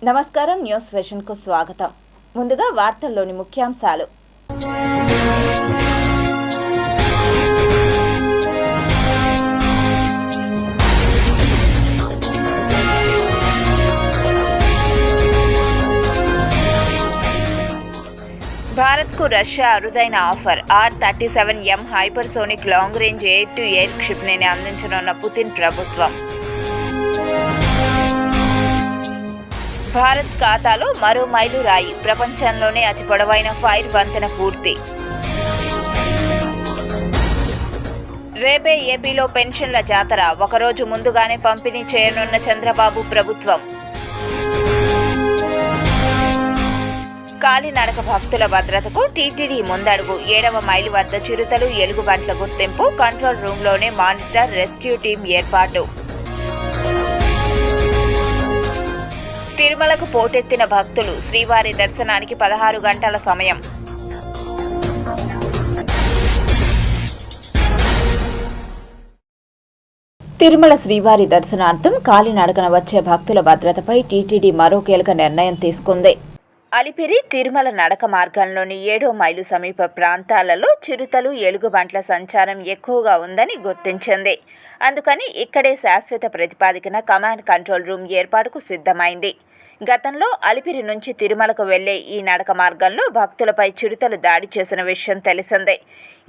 నమస్కారం. న్యూస్ వెర్షన్కు స్వాగతం. ముందుగా వార్తల్లోని ముఖ్యాంశాలు. భారత్కు రష్యా అరుదైన offer. R-37M hypersonic long range air to air క్షిపణిని అందించనున్న పుతిన్ ప్రభుత్వం. భారత్ ఖాతాలో మరో మైలురాయి. ప్రపంచంలోనే అతి పొడవైన ఫైర్ వంతెన పూర్తి. రేపే ఏపీలో పెన్షన్ల జాతర. ఒకరోజు ముందుగానే పంపిణీ చేయనున్న చంద్రబాబు ప్రభుత్వం. కాలినడక భక్తుల భద్రతకు టీటీడీ ముందడుగు. 7వ మైలు వద్ద చిరుతలు, ఎలుగుబంట్ల గుర్తింపు. కంట్రోల్ రూమ్లోనే మానిటర్, రెస్క్యూ టీం ఏర్పాటు. తిరుమలకు పోటెత్తిన భక్తులు. శ్రీవారి దర్శనానికి 16 గంటల సమయం. తిరుమల శ్రీవారి దర్శనార్థం కాలినడకన వచ్చే భక్తుల భద్రతపై టీటీడీ మరో కీలక నిర్ణయం తీసుకుంది. అలిపిరి తిరుమల నడక మార్గంలోని 7వ మైలు సమీప ప్రాంతాలలో చిరుతలు, ఎలుగుబంట్ల సంచారం ఎక్కువగా ఉందని గుర్తించింది. అందుకని ఇక్కడే శాశ్వత ప్రతిపాదికన కమాండ్ కంట్రోల్ రూమ్ ఏర్పాటుకు సిద్ధమైంది. గతంలో అలిపిరి నుంచి తిరుమలకు వెళ్లే ఈ నడక మార్గంలో భక్తులపై చిరుతలు దాడి చేసిన విషయం తెలిసిందే.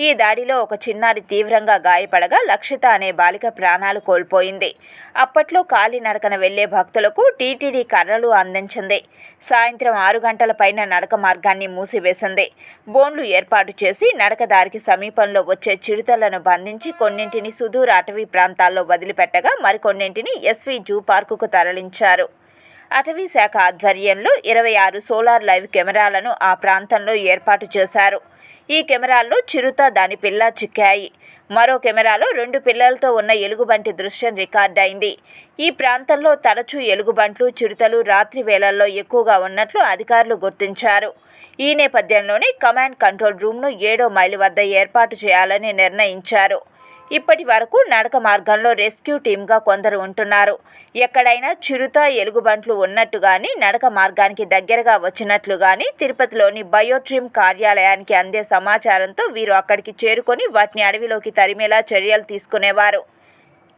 ఈ దాడిలో ఒక చిన్నారి తీవ్రంగా గాయపడగా లక్షిత అనే బాలిక ప్రాణాలు కోల్పోయింది. అప్పట్లో కాలినడకన వెళ్లే భక్తులకు టీటీడీ కర్రలు అందించింది. సాయంత్రం 6 గంటల పైన నడక మార్గాన్ని మూసివేసింది. బోన్లు ఏర్పాటు చేసి నడకదారికి సమీపంలో వచ్చే చిరుతలను బంధించి కొన్నింటిని సుదూర అటవీ ప్రాంతాల్లో వదిలిపెట్టగా మరికొన్నింటిని ఎస్వీ జూ పార్కుకు తరలించారు. అటవీ శాఖ ఆధ్వర్యంలో 26 సోలార్ లైవ్ కెమెరాలను ఆ ప్రాంతంలో ఏర్పాటు చేశారు. ఈ కెమెరాల్లో చిరుత, దాని పిల్ల చిక్కాయి. మరో కెమెరాలో 2 పిల్లలతో ఉన్న ఎలుగుబంటి దృశ్యం రికార్డైంది. ఈ ప్రాంతంలో తరచూ ఎలుగుబంట్లు, చిరుతలు రాత్రి వేళల్లో ఎక్కువగా ఉన్నట్లు అధికారులు గుర్తించారు. ఈ నేపథ్యంలోనే కమాండ్ కంట్రోల్ రూమ్ను 7వ మైలు వద్ద ఏర్పాటు చేయాలని నిర్ణయించారు. ఇప్పటి వరకు నడక మార్గంలో రెస్క్యూ టీమ్గా కొందరు ఉంటున్నారు. ఎక్కడైనా చిరుత, ఎలుగుబంట్లు ఉన్నట్టుగాని, నడక మార్గానికి దగ్గరగా వచ్చినట్లుగాని తిరుపతిలోని బయోట్రిమ్ కార్యాలయానికి అందే సమాచారంతో వీరు అక్కడికి చేరుకొని వాటిని అడవిలోకి తరిమేలా చర్యలు తీసుకునేవారు.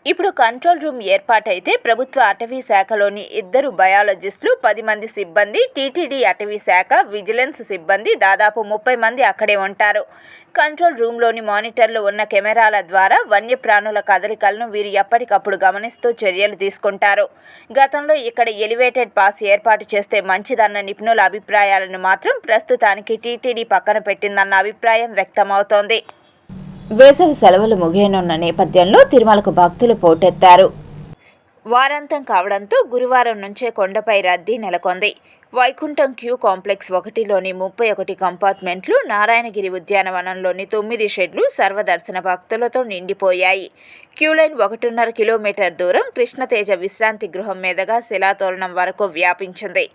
ఇప్పుడు కంట్రోల్ రూమ్ ఏర్పాటైతే ప్రభుత్వ అటవీ శాఖలోని 2 బయాలజిస్టులు, 10 మంది సిబ్బంది, టీటీడీ అటవీ శాఖ, విజిలెన్స్ సిబ్బంది దాదాపు 30 మంది అక్కడే ఉంటారు. కంట్రోల్ రూమ్లోని మానిటర్లు ఉన్న కెమెరాల ద్వారా వన్యప్రాణుల కదలికలను వీరు ఎప్పటికప్పుడు గమనిస్తూ చర్యలు తీసుకుంటారు. గతంలో ఇక్కడ ఎలివేటెడ్ పాస్ ఏర్పాటు చేస్తే మంచిదన్న నిపుణుల అభిప్రాయాలను మాత్రం ప్రస్తుతానికి టీటీడీ పక్కన పెట్టిందన్న అభిప్రాయం వ్యక్తమవుతోంది. వేసవి సెలవులు ముగియనున్న నేపథ్యంలో తిరుమలకు భక్తులు పోటెత్తారు. వారాంతం కావడంతో గురువారం నుంచే కొండపై రద్దీ నెలకొంది. వైకుంఠం క్యూ కాంప్లెక్స్ 1లోని 31 కంపార్ట్మెంట్లు, నారాయణగిరి ఉద్యానవనంలోని 9 షెడ్లు సర్వదర్శన భక్తులతో నిండిపోయాయి. క్యూలైన్ 1.5 కిలోమీటర్ దూరం కృష్ణతేజ విశ్రాంతి గృహం మీదుగా శిలాతోరణం వరకు వ్యాపించింది.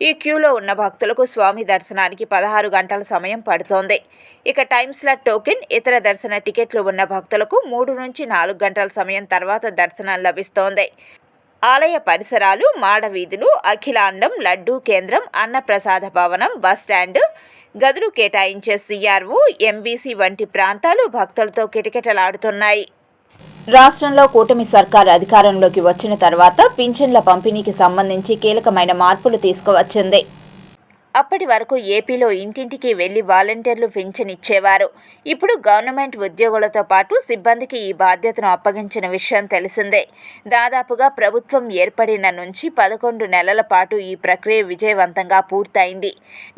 ఈ క్యూలో ఉన్న భక్తులకు స్వామి దర్శనానికి 16 గంటల సమయం పడుతోంది. ఇక టైం స్లాట్ టోకెన్, ఇతర దర్శన టికెట్లు ఉన్న భక్తులకు 3 నుంచి 4 గంటల సమయం తర్వాత దర్శనం లభిస్తోంది. ఆలయ పరిసరాలు, మాడవీధులు, అఖిలాండం, లడ్డూ కేంద్రం, అన్నప్రసాద భవనం, బస్టాండ్, గదులు కేటాయించే CRO, MBC వంటి ప్రాంతాలు భక్తులతో కిటకిటలాడుతున్నాయి. రాష్ట్రంలో కూటమి సర్కారు అధికారంలోకి వచ్చిన తర్వాత పింఛన్ల పంపిణీకి సంబంధించి కీలకమైన మార్పులు తీసుకువచ్చింది. అప్పటి వరకు ఏపీలో ఇంటింటికి వెళ్లి వాలంటీర్లు పింఛన్ ఇచ్చేవారు. ఇప్పుడు గవర్నమెంట్ ఉద్యోగులతో పాటు సిబ్బందికి ఈ బాధ్యతను అప్పగించిన విషయం తెలిసిందే. దాదాపుగా ప్రభుత్వం ఏర్పడిన నుంచి 11 నెలల పాటు ఈ ప్రక్రియ విజయవంతంగా పూర్తయింది.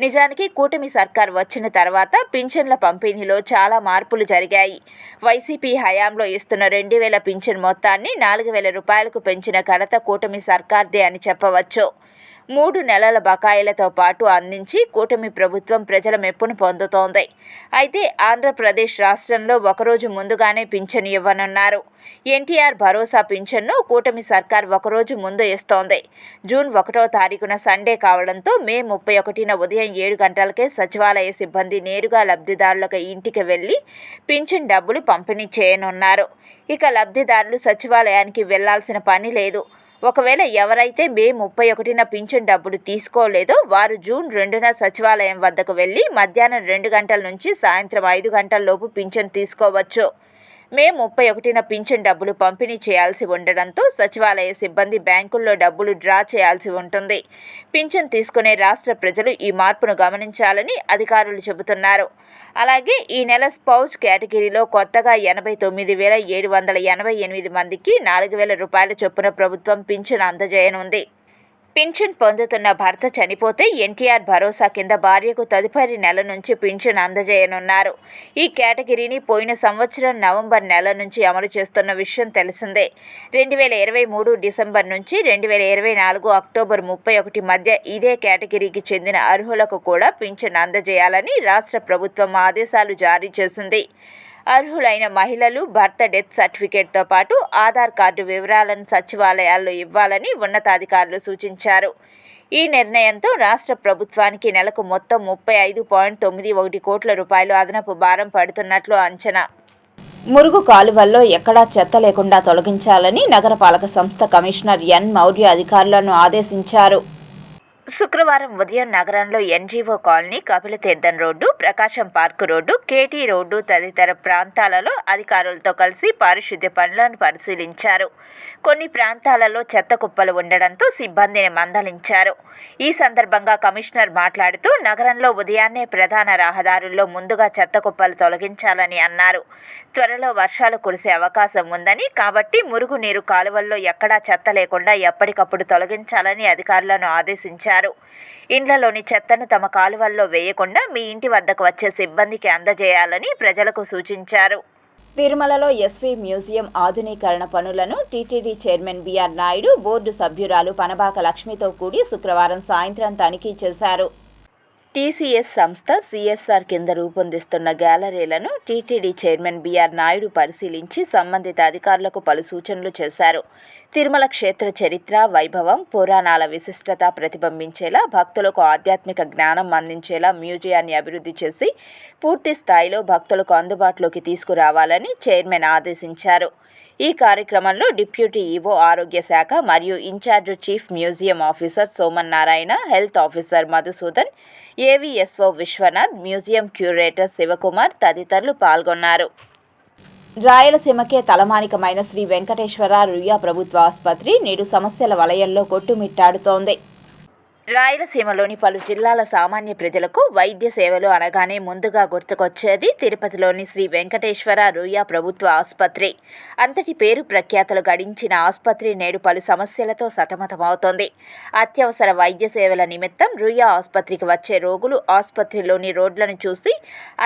నిజానికి కూటమి సర్కార్ వచ్చిన తర్వాత పింఛన్ల పంపిణీలో చాలా మార్పులు జరిగాయి. వైసీపీ హయాంలో ఇస్తున్న 2000 పింఛన్ మొత్తాన్ని 4000 రూపాయలకు పెంచిన ఘనత కూటమి సర్కార్దే అని చెప్పవచ్చు. 3 నెలల బకాయిలతో పాటు అందించి కూటమి ప్రభుత్వం ప్రజల మెప్పును పొందుతోంది. అయితే ఆంధ్రప్రదేశ్ రాష్ట్రంలో ఒకరోజు ముందుగానే పింఛను ఇవ్వనున్నారు. ఎన్టీఆర్ భరోసా పింఛన్ను కూటమి సర్కార్ ఒకరోజు ముందు ఇస్తోంది. జూన్ 1వ తారీఖున సండే కావడంతో మే 31న ఉదయం 7 గంటలకే సచివాలయ సిబ్బంది నేరుగా లబ్ధిదారులకు ఇంటికి వెళ్లి పింఛన్ డబ్బులు పంపిణీ చేయనున్నారు. ఇక లబ్ధిదారులు సచివాలయానికి వెళ్లాల్సిన పని లేదు. ఒకవేళ ఎవరైతే మే 31న పింఛన్ డబ్బులు తీసుకోలేదో వారు జూన్ 2న సచివాలయం వద్దకు వెళ్లి మధ్యాహ్నం 2 గంటల నుంచి సాయంత్రం 5 గంటల లోపు పింఛన్ తీసుకోవచ్చు. మే 31న పింఛన్ డబ్బులు పంపిణీ చేయాల్సి ఉండడంతో సచివాలయ సిబ్బంది బ్యాంకుల్లో డబ్బులు డ్రా చేయాల్సి ఉంటుంది. పింఛన్ తీసుకునే రాష్ట్ర ప్రజలు ఈ మార్పును గమనించాలని అధికారులు చెబుతున్నారు. అలాగే ఈ నెల స్పౌజ్ కేటగిరీలో కొత్తగా 89,788 మందికి 4,000 రూపాయల చొప్పున ప్రభుత్వం పింఛన్ అందజేయనుంది. పింఛన్ పొందుతున్న భర్త చనిపోతే ఎన్టీఆర్ భరోసా కింద భార్యకు తదుపరి నెల నుంచి పింఛన్ అందజేయనున్నారు. ఈ కేటగిరీని పోయిన సంవత్సరం నవంబర్ నెల నుంచి అమలు చేస్తున్న విషయం తెలిసిందే. 2023 డిసెంబర్ నుంచి 2024 అక్టోబర్ 31 మధ్య ఇదే కేటగిరీకి చెందిన అర్హులకు కూడా పింఛన్ అందజేయాలని రాష్ట్ర ప్రభుత్వం ఆదేశాలు జారీ చేసింది. అర్హులైన మహిళలు భర్త డెత్ సర్టిఫికేట్తో పాటు ఆధార్ కార్డు వివరాలను సచివాలయాల్లో ఇవ్వాలని ఉన్నతాధికారులు సూచించారు. ఈ నిర్ణయంతో రాష్ట్ర ప్రభుత్వానికి నెలకు మొత్తం 35.91 కోట్ల రూపాయలు అదనపు భారం పడుతున్నట్లు అంచనా. మురుగు కాలువల్లో ఎక్కడా చెత్త లేకుండా తొలగించాలని నగరపాలక సంస్థ కమిషనర్ ఎన్ మౌర్య అధికారులను ఆదేశించారు. శుక్రవారం ఉదయం నగరంలో ఎన్జీఓ కాలనీ, కపిలతీర్థం రోడ్డు, ప్రకాశం పార్కు రోడ్డు, కేటీ రోడ్డు తదితర ప్రాంతాలలో అధికారులతో కలిసి పారిశుద్ధ్య పనులను పరిశీలించారు. కొన్ని ప్రాంతాలలో చెత్త కుప్పలు ఉండడంతో సిబ్బందిని మందలించారు. ఈ సందర్భంగా కమిషనర్ మాట్లాడుతూ నగరంలో ఉదయాన్నే ప్రధాన రహదారుల్లో ముందుగా చెత్త కుప్పలు తొలగించాలని అన్నారు. త్వరలో వర్షాలు కురిసే అవకాశం ఉందని, కాబట్టి మురుగునీరు కాలువల్లో ఎక్కడా చెత్త లేకుండా ఎప్పటికప్పుడు తొలగించాలని అధికారులను ఆదేశించారు. ఇండ్లలోని చెత్తను తమ కాలువల్లో వేయకుండా మీ ఇంటి వద్దకు వచ్చే సిబ్బందికి అందజేయాలని ప్రజలకు సూచించారు. తిరుమలలో ఎస్వీ మ్యూజియం ఆధునీకరణ పనులను TTD chairman BR Naidu, board సభ్యురాలు పనబాక లక్ష్మితో కూడి శుక్రవారం సాయంత్రం తనిఖీ చేశారు. టీసీఎస్ సంస్థ సిఎస్ఆర్ కింద రూపొందిస్తున్న గ్యాలరీలను టీటీడీ చైర్మన్ బిఆర్ నాయుడు పరిశీలించి సంబంధిత అధికారులకు పలు సూచనలు చేశారు. తిరుమల క్షేత్ర చరిత్ర, వైభవం, పురాణాల విశిష్టత ప్రతిబింబించేలా, భక్తులకు ఆధ్యాత్మిక జ్ఞానం అందించేలా మ్యూజియాన్ని అభివృద్ధి చేసి పూర్తి స్థాయిలో భక్తులకు అందుబాటులోకి తీసుకురావాలని చైర్మన్ ఆదేశించారు. ఈ కార్యక్రమంలో డిప్యూటీ ఈవో ఆరోగ్య శాఖ మరియు in-charge chief museum officer Soman Narayana, health officer Madhusudan, AVSO Vishwanath, museum curator Sivakumar తదితరులు పాల్గొన్నారు. రాయలసీమకే తలమానికమైన శ్రీ వెంకటేశ్వర రుయ్య ప్రభుత్వ ఆసుపత్రి నేడు సమస్యల వలయంలో కొట్టుమిట్టాడుతోంది. రాయలసీమలోని పలు జిల్లాల సామాన్య ప్రజలకు వైద్య సేవలు అనగానే ముందుగా గుర్తుకొచ్చేది తిరుపతిలోని శ్రీ వెంకటేశ్వర రుయ్య ప్రభుత్వ ఆసుపత్రి. అంతటి పేరు ప్రఖ్యాతలు గడించిన ఆసుపత్రి నేడు పలు సమస్యలతో సతమతమవుతోంది. అత్యవసర వైద్య సేవల నిమిత్తం రుయ్య ఆసుపత్రికి వచ్చే రోగులు ఆసుపత్రిలోని రోడ్లను చూసి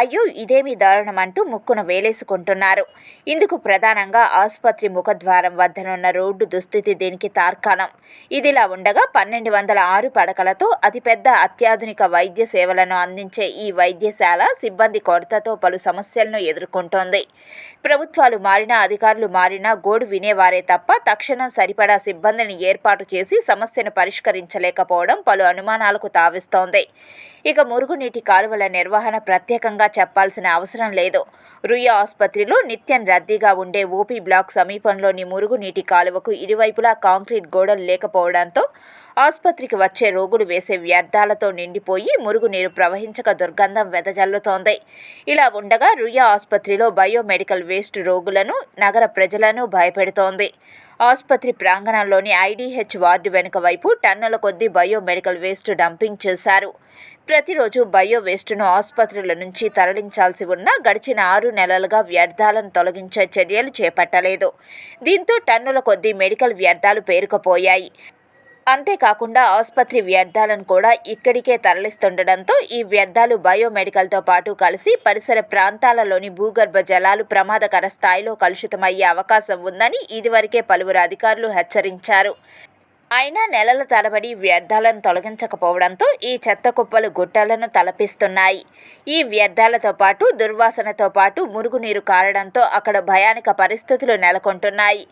అయ్యో ఇదేమీ దారుణమంటూ ముక్కున వేలేసుకుంటున్నారు. ఇందుకు ప్రధానంగా ఆసుపత్రి ముఖద్వారం వద్దనున్న రోడ్డు దుస్థితి దీనికి తార్కాణం. ఇదిలా ఉండగా 1206 పడకలతో అతిపెద్ద అత్యాధునిక వైద్య సేవలను అందించే ఈ వైద్యశాల సిబ్బంది కొరతతో పలు సమస్యలను ఎదుర్కొంటోంది. ప్రభుత్వాలు మారినా, అధికారులు మారినా గోడు వినేవారే తప్ప తక్షణం సరిపడా సిబ్బందిని ఏర్పాటు చేసి సమస్యను పరిష్కరించలేకపోవడం పలు అనుమానాలకు తావిస్తోంది. ఇక మురుగునీటి కాలువల నిర్వహణ ప్రత్యేకంగా చెప్పాల్సిన అవసరం లేదు. రుయ్య ఆసుపత్రిలో నిత్యం రద్దీగా ఉండే ఓపీ బ్లాక్ సమీపంలోని మురుగునీటి కాలువకు ఇరువైపులా కాంక్రీట్ గోడలు లేకపోవడంతో ఆసుపత్రికి వచ్చే రోగులు వేసే వ్యర్థాలతో నిండిపోయి మురుగునీరు ప్రవహించక దుర్గంధం వెదజల్లుతోంది. ఇలా ఉండగా రుయ్య ఆసుపత్రిలో బయోమెడికల్ వేస్ట్ రోగులను, నగర ప్రజలను భయపెడుతోంది. ఆసుపత్రి ప్రాంగణంలోని ఐడీహెచ్ వార్డు వెనుక వైపు టన్నుల కొద్దీ బయోమెడికల్ వేస్ట్ డంపింగ్ చేశారు. ప్రతిరోజు బయో వేస్టును ఆసుపత్రుల నుంచి తరలించాల్సి ఉన్నా గడిచిన 6 నెలలుగా వ్యర్థాలను తొలగించే చర్యలు చేపట్టలేదు. దీంతో టన్నుల కొద్దీ మెడికల్ వ్యర్థాలు పేరుకుపోయాయి. అంతేకాకుండా ఆసుపత్రి వ్యర్థాలను కూడా ఇక్కడికే తరలిస్తుండడంతో ఈ వ్యర్థాలు బయోమెడికల్తో పాటు కలిసి పరిసర ప్రాంతాలలోని భూగర్భ జలాలు ప్రమాదకర స్థాయిలో కలుషితమయ్యే అవకాశం ఉందని ఇదివరకే పలువురు అధికారులు హెచ్చరించారు. అయినా నెలల తరబడి వ్యర్థాలను తొలగించకపోవడంతో ఈ చెత్త కుప్పలు గుట్టలను తలపిస్తున్నాయి. ఈ వ్యర్థాలతో పాటు దుర్వాసనతో పాటు మురుగునీరు కారడంతో అక్కడ భయానక పరిస్థితులు నెలకొంటున్నాయి.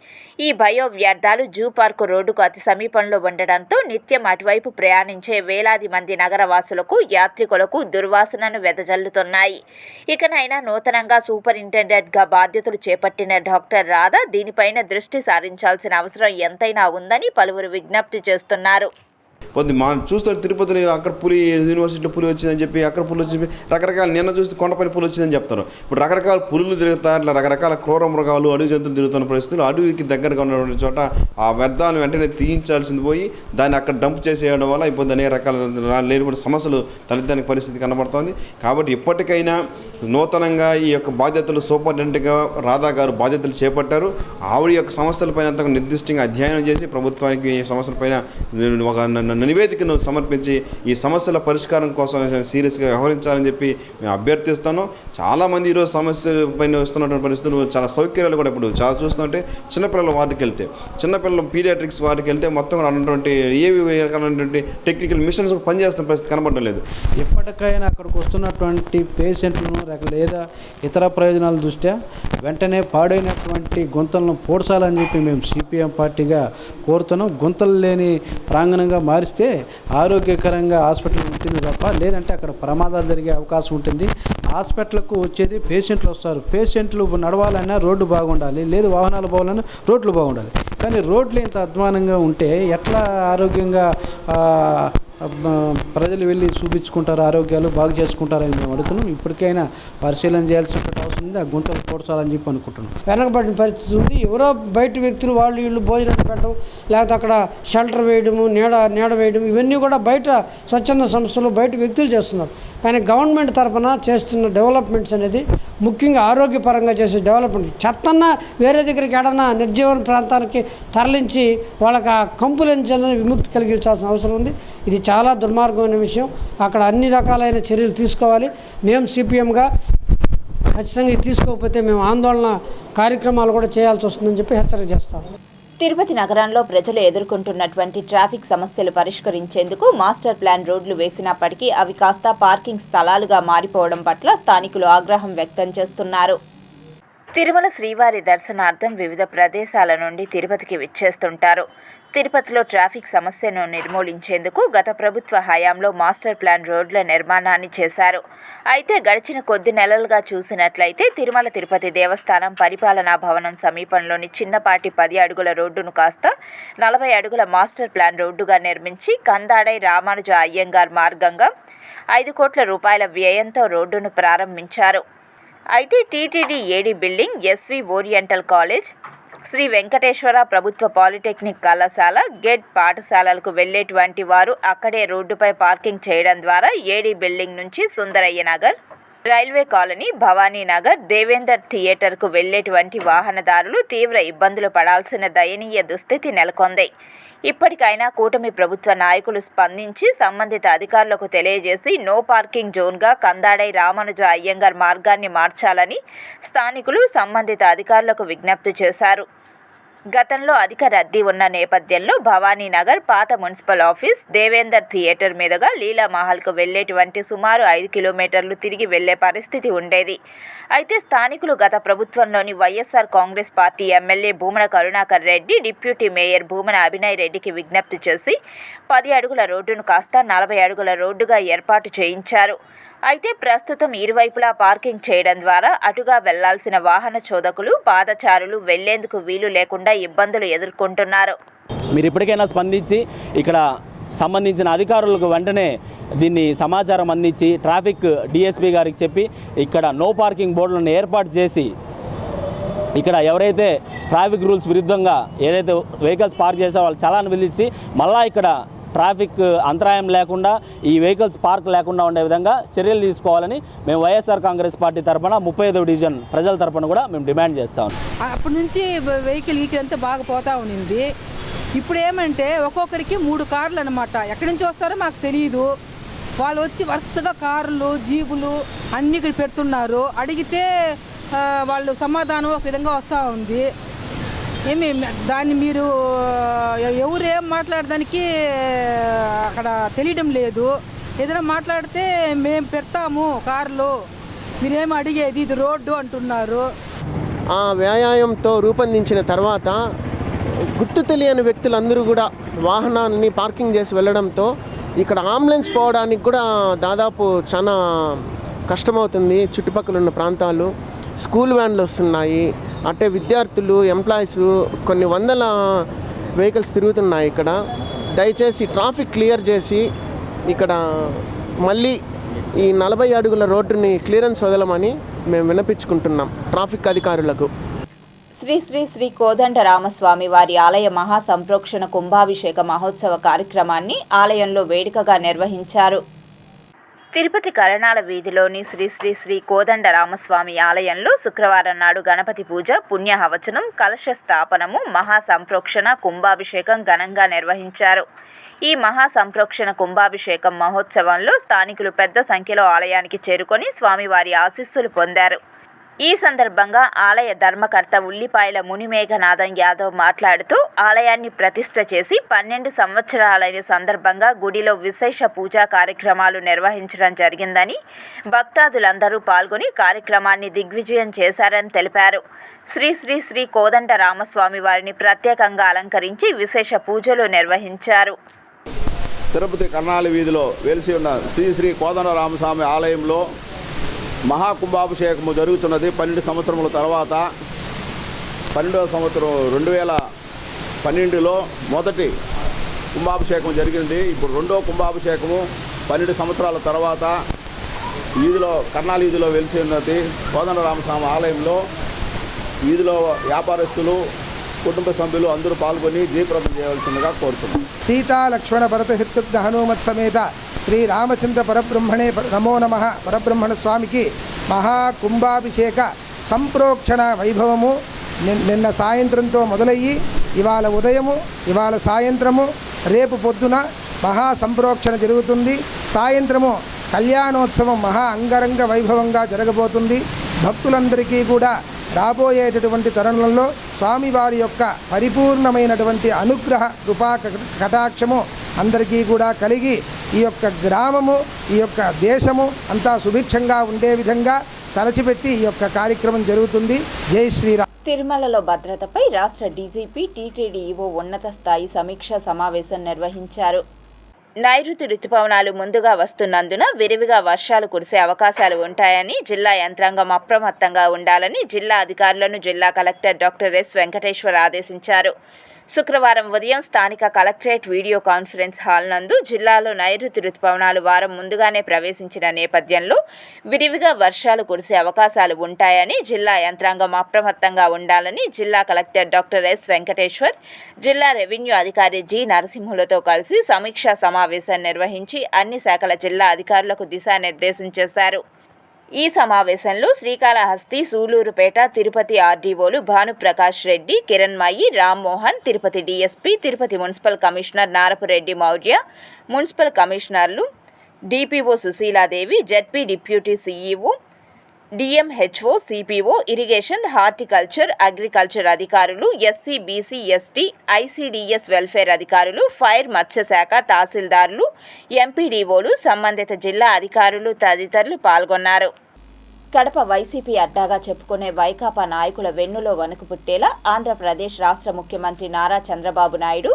ఈ బయో వ్యర్థాలు జూ పార్కు రోడ్డుకు అతి సమీపంలో ఉండడంతో నిత్యం అటువైపు ప్రయాణించే వేలాది మంది నగరవాసులకు, యాత్రికులకు దుర్వాసనను వెదజల్లుతున్నాయి. ఇకనైనా నూతనంగా సూపరింటెండెంట్గా బాధ్యతలు చేపట్టిన డాక్టర్ రాధా దీనిపైన దృష్టి సారించాల్సిన అవసరం ఎంతైనా ఉందని పలువురు విజ్ఞప్తి చేస్తున్నారు. చూస్తే తిరుపతిని అక్కడ పులి యూనివర్సిటీలో పులి వచ్చిందని చెప్పి అక్కడ పులి వచ్చి రకరకాల నిన్న చూస్తే కొండపల్లి పులి వచ్చిందని చెప్తారు. ఇప్పుడు రకరకాల పులులు తిరుగుతారు, ఇట్లా రకరకాల క్రూర మృగాలు, అడవి జంతువులు తిరుగుతున్న పరిస్థితులు అడవికి దగ్గరగా ఉన్నటువంటి చోట ఆ వ్యర్థాలను వెంటనే తీయించాల్సింది పోయి దాన్ని అక్కడ డంప్ చేసేయడం వల్ల ఇప్పుడు అనేక రకాల లేనిపోయిన సమస్యలు తలెత్తని పరిస్థితి కనబడుతోంది. కాబట్టి ఇప్పటికైనా నూతనంగా ఈ యొక్క బాధ్యతలు సూపరింటెండెంట్గా రాధా గారు బాధ్యతలు చేపట్టారు. ఆవిడ యొక్క సమస్యలపైన అంతకు నిర్దిష్టంగా అధ్యయనం చేసి ప్రభుత్వానికి ఈ సమస్యలపైన ఒక నివేదికను సమర్పించి ఈ సమస్యల పరిష్కారం కోసం సీరియస్గా వ్యవహరించాలని చెప్పి మేము అభ్యర్థిస్తాను. చాలామంది ఈరోజు సమస్యల పైన వస్తున్నటువంటి పరిస్థితులు చాలా సౌకర్యాలు కూడా ఇప్పుడు చాలా చూస్తుంటే చిన్నపిల్లల వార్డుకి వెళ్తే చిన్నపిల్లల పీడియాట్రిక్స్ వార్డుకి వెళ్తే మొత్తం అన్నటువంటి ఏవి రకాలైనటువంటి టెక్నికల్ మిషన్స్ పనిచేస్తున్న పరిస్థితి కనబడడం లేదు. ఎప్పటికైనా అక్కడికి వస్తున్నటువంటి పేషెంట్లను లేదా ఇతర ప్రయోజనాల దృష్ట్యా వెంటనే పాడైనటువంటి గుంతలను పూడ్చాలని చెప్పి మేము సిపిఎం పార్టీగా కోరుతున్నాం. గుంతలు లేని ప్రాంగణంగా మారిస్తే ఆరోగ్యకరంగా హాస్పిటల్ ఉంటుంది తప్ప లేదంటే అక్కడ ప్రమాదాలు జరిగే అవకాశం ఉంటుంది. హాస్పిటల్కు వచ్చేది పేషెంట్లు వస్తారు. పేషెంట్లు నడవాలన్నా రోడ్డు బాగుండాలి, లేదు వాహనాలు బాగాలన్నా రోడ్లు బాగుండాలి. కానీ రోడ్లు ఇంత అధ్వానంగా ఉంటే ఎట్లా ఆరోగ్యంగా ప్రజలు వెళ్ళి చూపించుకుంటారు, ఆరోగ్యాలు బాగు చేసుకుంటారని మేము అడుగుతున్నాం. ఇప్పటికైనా పరిశీలన చేయాల్సిన అవసరం ఉంది. ఆ గుంతలు పోడ్చాలని చెప్పి అనుకుంటున్నాం. వెనకబడిన పరిస్థితి ఉంది. ఎవరో బయట వ్యక్తులు వాళ్ళు వీళ్ళు భోజనం పెట్టడం, లేకపోతే అక్కడ షెల్టర్ వేయడము, నీడ వేయడం, ఇవన్నీ కూడా బయట స్వచ్ఛంద సంస్థలు బయట వ్యక్తులు చేస్తున్నారు. కానీ గవర్నమెంట్ తరఫున చేస్తున్న డెవలప్మెంట్స్ అనేది ముఖ్యంగా ఆరోగ్యపరంగా చేసే డెవలప్మెంట్. చెత్తన్న వేరే దగ్గరికి ఏడన్నా నిర్జీవన ప్రాంతానికి తరలించి వాళ్ళకి ఆ కంపుల నుంచి విముక్తి కలిగించాల్సిన అవసరం ఉంది. ఇది చాలా దుర్మార్గమైన విషయం. అక్కడ అన్ని రకాలైన చర్యలు తీసుకోవాలి. మేము సిపిఎంగా ఖచ్చితంగా తీసుకోకపోతే మేము ఆందోళన కార్యక్రమాలు కూడా చేయాల్సి వస్తుందని చెప్పి హెచ్చరిక చేస్తాం. తిరుపతి నగరంలో ప్రజలు ఎదుర్కొంటున్నటువంటి ట్రాఫిక్ సమస్యలు పరిష్కరించేందుకు మాస్టర్ ప్లాన్ రోడ్లు వేసినప్పటికీ అవి కాస్త పార్కింగ్ స్థలాలుగా మారిపోవడం పట్ల స్థానికులు ఆగ్రహం వ్యక్తం చేస్తున్నారు. తిరుమల శ్రీవారి దర్శనార్థం వివిధ ప్రదేశాల నుండి తిరుపతికి విచ్చేస్తుంటారు. తిరుపతిలో ట్రాఫిక్ సమస్యను నిర్మూలించేందుకు గత ప్రభుత్వ హయాంలో మాస్టర్ ప్లాన్ రోడ్ల నిర్మాణాన్ని చేశారు. అయితే గడిచిన కొద్ది నెలలుగా చూసినట్లయితే తిరుమల తిరుపతి దేవస్థానం పరిపాలనా భవనం సమీపంలోని చిన్నపాటి 10 అడుగుల రోడ్డును కాస్త 40 అడుగుల మాస్టర్ ప్లాన్ రోడ్డుగా నిర్మించి కందాడై రామానుజ అయ్యంగార్ మార్గంగా 5 కోట్ల రూపాయల వ్యయంతో రోడ్డును ప్రారంభించారు. అయితే TTD AD building, SV oriental college, Sri Venkateswara ప్రభుత్వ పాలిటెక్నిక్ కళాశాల, గెట్ పాఠశాలలకు వెళ్లేటువంటి వారు అక్కడే రోడ్డుపై పార్కింగ్ చేయడం ద్వారా ఏడీ బిల్డింగ్ నుంచి సుందరయ్య నగర్, రైల్వే కాలనీ, భవానీ నగర్, దేవేందర్ థియేటర్కు వెళ్లేటువంటి వాహనదారులు తీవ్ర ఇబ్బందులు పడాల్సిన దయనీయ దుస్థితి నెలకొంది. ఇప్పటికైనా కూటమి ప్రభుత్వ నాయకులు స్పందించి సంబంధిత అధికారులకు తెలియజేసి నో పార్కింగ్ జోన్గా కందాడై రామానుజ అయ్యంగార్ మార్గాన్ని మార్చాలని స్థానికులు సంబంధిత అధికారులకు విజ్ఞప్తి చేశారు. గతంలో అధిక రద్దీ ఉన్న నేపథ్యంలో భవానీ నగర్, పాత మున్సిపల్ ఆఫీస్, దేవేందర్ థియేటర్ మీదుగా లీలామహల్కు వెళ్లేటువంటి సుమారు 5 కిలోమీటర్లు తిరిగి వెళ్లే పరిస్థితి ఉండేది. అయితే స్థానికులు గత ప్రభుత్వంలోని YSR Congress party MLA Bhumana Karunakar Reddy, deputy mayor Bhumana Abhinay రెడ్డికి విజ్ఞప్తి చేసి 10 అడుగుల రోడ్డును కాస్త 40 అడుగుల రోడ్డుగా ఏర్పాటు చేయించారు. అయితే ప్రస్తుతం ఇరువైపులా పార్కింగ్ చేయడం ద్వారా అటుగా వెళ్లాల్సిన వాహన చోదకులు, పాదచారులు వెళ్లేందుకు వీలు లేకుండా ఇబ్బందులు ఎదుర్కొంటున్నారు. మీరు ఇప్పటికైనా స్పందించి ఇక్కడ సంబంధించిన అధికారులకు వెంటనే దీన్ని సమాచారం అందించి ట్రాఫిక్ డిఎస్పీ గారికి చెప్పి ఇక్కడ నో పార్కింగ్ బోర్డులను ఏర్పాటు చేసి ఇక్కడ ఎవరైతే ట్రాఫిక్ రూల్స్ విరుద్ధంగా ఏదైతే వెహికల్స్ పార్క్ చేసే వాళ్ళు చలాన్ విధించి మళ్ళీ ఇక్కడ ట్రాఫిక్ అంతరాయం లేకుండా ఈ వెహికల్స్ పార్క్ లేకుండా ఉండే విధంగా చర్యలు తీసుకోవాలని మేము వైఎస్ఆర్ కాంగ్రెస్ పార్టీ తరఫున 35వ డివిజన్ ప్రజల తరఫున కూడా మేము డిమాండ్ చేస్తాం. అప్పటి నుంచి వెహికల్ అంతా బాగా పోతా ఉన్నింది. ఇప్పుడు ఏమంటే ఒక్కొక్కరికి 3 కార్లు అనమాట. ఎక్కడి నుంచి వస్తారో మాకు తెలియదు. వాళ్ళు వచ్చి వరుసగా కార్లు, జీబులు అన్నీ ఇక్కడ పెడుతున్నారు. అడిగితే వాళ్ళు సమాధానం ఒక విధంగా వస్తూ ఉంది. ఏమి దాన్ని మీరు ఎవరు ఏం మాట్లాడడానికి అక్కడ తెలియడం లేదు. ఏదైనా మాట్లాడితే మేము పెడతాము కార్లు, మీరేమి అడిగేది ఇది రోడ్డు అంటున్నారు. ఆ వ్యాయామంతో రూపొందించిన తర్వాత గుర్తు తెలియని వ్యక్తులందరూ కూడా వాహనాన్ని పార్కింగ్ చేసి వెళ్ళడంతో ఇక్కడ అంబులెన్స్ పోవడానికి కూడా దాదాపు చాలా కష్టమవుతుంది. చుట్టుపక్కల ఉన్న ప్రాంతాలు స్కూల్ వ్యాన్లు వస్తున్నాయి, అంటే విద్యార్థులు, ఎంప్లాయీస్, కొన్ని వందల వెహికల్స్ తిరుగుతున్నాయి ఇక్కడ. దయచేసి ట్రాఫిక్ క్లియర్ చేసి ఇక్కడ మళ్ళీ ఈ 40 అడుగుల రోడ్డుని క్లియరెన్స్ వదలమని మేము విన్నపించుకుంటున్నాం ట్రాఫిక్ అధికారులకు. శ్రీ శ్రీ శ్రీ కోదండ రామస్వామి వారి ఆలయ మహాసంప్రోక్షణ కుంభాభిషేక మహోత్సవ కార్యక్రమాన్ని ఆలయంలో వేడుకగా నిర్వహించారు. తిరుపతి కరణాల వీధిలోని శ్రీ శ్రీ శ్రీ కోదండ రామస్వామి ఆలయంలో శుక్రవారం నాడు గణపతి పూజ, పుణ్యహవచనం, కలశ స్థాపనము, మహాసంప్రోక్షణ కుంభాభిషేకం ఘనంగా నిర్వహించారు. ఈ మహాసంప్రోక్షణ కుంభాభిషేకం మహోత్సవంలో స్థానికులు పెద్ద సంఖ్యలో ఆలయానికి చేరుకొని స్వామివారి ఆశీస్సులు పొందారు. ఈ సందర్భంగా ఆలయ ధర్మకర్త ఉల్లిపాయల మునిమేఘనాథం యాదవ్ మాట్లాడుతూ ఆలయాన్ని ప్రతిష్ఠ చేసి 12 సంవత్సరాలైన సందర్భంగా గుడిలో విశేష పూజా కార్యక్రమాలు నిర్వహించడం జరిగిందని, భక్తాదులందరూ పాల్గొని కార్యక్రమాన్ని దిగ్విజయం చేశారని తెలిపారు. శ్రీ శ్రీ శ్రీ కోదండ రామస్వామి వారిని ప్రత్యేకంగా అలంకరించి విశేష పూజలు నిర్వహించారు. తిరుపతి కర్ణాలి వీధిలో వెలిసి ఉన్న శ్రీ శ్రీ కోదండ రామస్వామి ఆలయంలో మహాకుంభాభిషేకము జరుగుతున్నది. 12 సంవత్సరముల తర్వాత 12వ సంవత్సరం 2012లో మొదటి కుంభాభిషేకం జరిగింది. ఇప్పుడు రెండో కుంభాభిషేకము 12 సంవత్సరాల తర్వాత వీధిలో కర్ణాలి వీధిలో వెలిసి ఉన్నది కోదండ రామస్వామి ఆలయంలో వీధిలో వ్యాపారస్తులు, కుటుంబ సభ్యులు అందరూ పాల్గొని జయప్రదం చేయవలసిందిగా కోరుతున్నాం. సీతా లక్ష్మణ భరత శత్రుఘ్న హనుమత్ సమేత శ్రీ రామచంద్ర పరబ్రహ్మణే నమో నమః పరబ్రహ్మణ స్వామికి మహాకుంభాభిషేక సంప్రోక్షణ వైభవము నిన్న సాయంత్రంతో మొదలయ్యి ఇవాళ ఉదయము, ఇవాళ సాయంత్రము, రేపు పొద్దున మహాసంప్రోక్షణ జరుగుతుంది. సాయంత్రము కళ్యాణోత్సవం మహా అంగరంగ వైభవంగా జరగబోతుంది. భక్తులందరికీ కూడా రాబోయేటటువంటి తరుణంలో స్వామివారి యొక్క పరిపూర్ణమైనటువంటి అనుగ్రహ కృపా కటాక్షము అందరికీ కూడా కలిగి ఈ యొక్క గ్రామము, ఈ యొక్క దేశము అంతా సుభిక్షంగా ఉండే విధంగా తలచిపెట్టి ఈ యొక్క కార్యక్రమం జరుగుతుంది. జై శ్రీరామ్. తిరుమలలో భద్రతపై రాష్ట్ర డీజీపీ టీటీడీ ఈవో ఉన్నత స్థాయి సమీక్షా సమావేశం నిర్వహించారు. నైరుతి రుతుపవనాలు ముందుగా వస్తున్నందున విరివిగా వర్షాలు కురిసే అవకాశాలు ఉంటాయని జిల్లా యంత్రాంగం అప్రమత్తంగా ఉండాలని జిల్లా అధికారులను జిల్లా కలెక్టర్ డాక్టర్ ఎస్ వెంకటేశ్వర్ ఆదేశించారు. శుక్రవారం ఉదయం స్థానిక కలెక్టరేట్ వీడియో కాన్ఫరెన్స్ హాల్ నందు జిల్లాలో నైరుతి రుతుపవనాలు వారం ముందుగానే ప్రవేశించిన నేపథ్యంలో విరివిగా వర్షాలు కురిసే అవకాశాలు ఉంటాయని జిల్లా యంత్రాంగం అప్రమత్తంగా ఉండాలని జిల్లా కలెక్టర్ డాక్టర్ ఎస్ వెంకటేశ్వర్ జిల్లా రెవెన్యూ అధికారి జి నరసింహులతో కలిసి సమీక్షా సమావేశం నిర్వహించి అన్ని శాఖల జిల్లా అధికారులకు దిశానిర్దేశం చేశారు. ఈ సమావేశంలో శ్రీకాళహస్తి, సూలూరుపేట, తిరుపతి ఆర్డీఓలు Bhanuprakash Reddy, Kiranmayi, Rammohan, Tirupati DSP, Tirupati municipal commissioner Narapureddy Maurya, municipal కమిషనర్లు DPO Sushiladevi, ZP deputy CEO, DMHO, CPO, irrigation, horticulture, agriculture అధికారులు, SC, BC, ST, ICDS welfare అధికారులు, ఫైర్, మత్స్యశాఖ, తహసీల్దార్లు, ఎంపీడీఓలు, సంబంధిత జిల్లా అధికారులు తదితరులు పాల్గొన్నారు. కడప వైసీపీ అడ్డాగా చెప్పుకునే వైకాపా నాయకుల వెన్నులో వణుకు పుట్టేలా ఆంధ్రప్రదేశ్ రాష్ట్ర ముఖ్యమంత్రి నారా చంద్రబాబు నాయుడు,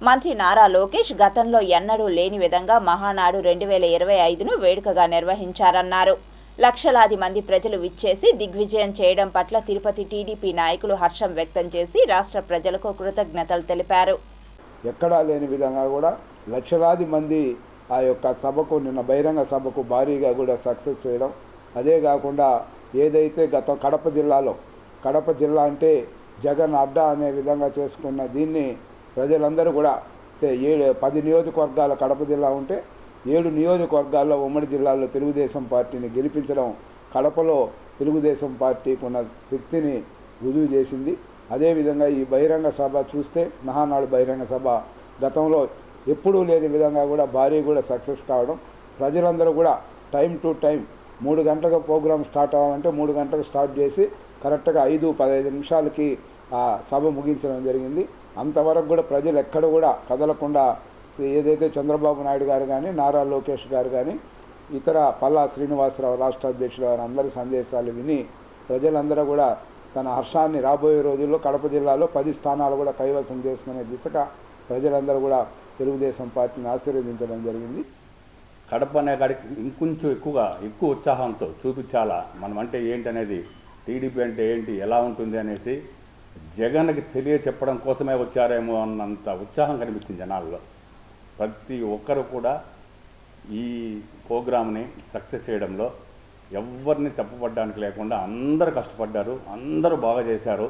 మంత్రి నారా లోకేష్ గతంలో ఎన్నడూ లేని విధంగా మహానాడు 2025ను వేడుకగా నిర్వహించారన్నారు. లక్షలాది మంది ప్రజలు విచ్చేసి దిగ్విజయం చేయడం పట్ల తిరుపతి టీడీపీ నాయకులు హర్షం వ్యక్తం చేసి రాష్ట్ర ప్రజలకు కృతజ్ఞతలు తెలిపారు. ఎక్కడా లేని విధంగా కూడా లక్షలాది మంది ఆ యొక్క సభకు, నిన్న బహిరంగ సభకు భారీగా కూడా సక్సెస్ చేయడం, అదే కాకుండా ఏదైతే కడప జిల్లా అంటే జగన్ అడ్డా అనే విధంగా చేసుకున్న దీన్ని ప్రజలందరూ కూడా 10 నియోజకవర్గాల కడప జిల్లా ఉంటే 7 నియోజకవర్గాల్లో ఉమ్మడి జిల్లాల్లో తెలుగుదేశం పార్టీని గెలిపించడం కడపలో తెలుగుదేశం పార్టీకి ఉన్న శక్తిని రుజువు చేసింది. అదేవిధంగా ఈ బహిరంగ సభ చూస్తే మహానాడు బహిరంగ సభ గతంలో ఎప్పుడూ లేని విధంగా కూడా భారీ కూడా సక్సెస్ కావడం, ప్రజలందరూ కూడా టైం టు టైం 3 గంటలకు ప్రోగ్రాం స్టార్ట్ అవ్వాలంటే 3 గంటలకు స్టార్ట్ చేసి కరెక్ట్గా 5-15 నిమిషాలకి ఆ సభ ముగించడం జరిగింది. అంతవరకు కూడా ప్రజలు ఎక్కడ కూడా కదలకుండా ఏదైతే చంద్రబాబు నాయుడు గారు కానీ, నారా లోకేష్ గారు కానీ, ఇతర పల్లా శ్రీనివాసరావు రాష్ట్ర అధ్యక్షులు వారి అందరి సందేశాలు విని ప్రజలందరూ కూడా తన హర్షాన్ని రాబోయే రోజుల్లో కడప జిల్లాలో 10 స్థానాలు కూడా కైవసం చేసుకునే దిశగా ప్రజలందరూ కూడా తెలుగుదేశం పార్టీని ఆశీర్వదించడం జరిగింది. కడప అనే కాడికి ఇంకొంచెం ఎక్కువ ఉత్సాహంతో చూపించాలా మనం అంటే ఏంటి అనేది, టీడీపీ అంటే ఏంటి, ఎలా ఉంటుంది అనేసి జగన్కి తెలియచెప్పడం కోసమే వచ్చారేమో అన్నంత ఉత్సాహం కనిపించింది జనాల్లో. ప్రతి ఒక్కరు కూడా ఈ ప్రోగ్రామ్ని సక్సెస్ చేయడంలో ఎవరిని తప్పుపడడానికి లేకుండా అందరూ కష్టపడ్డారు, అందరూ బాగా చేశారు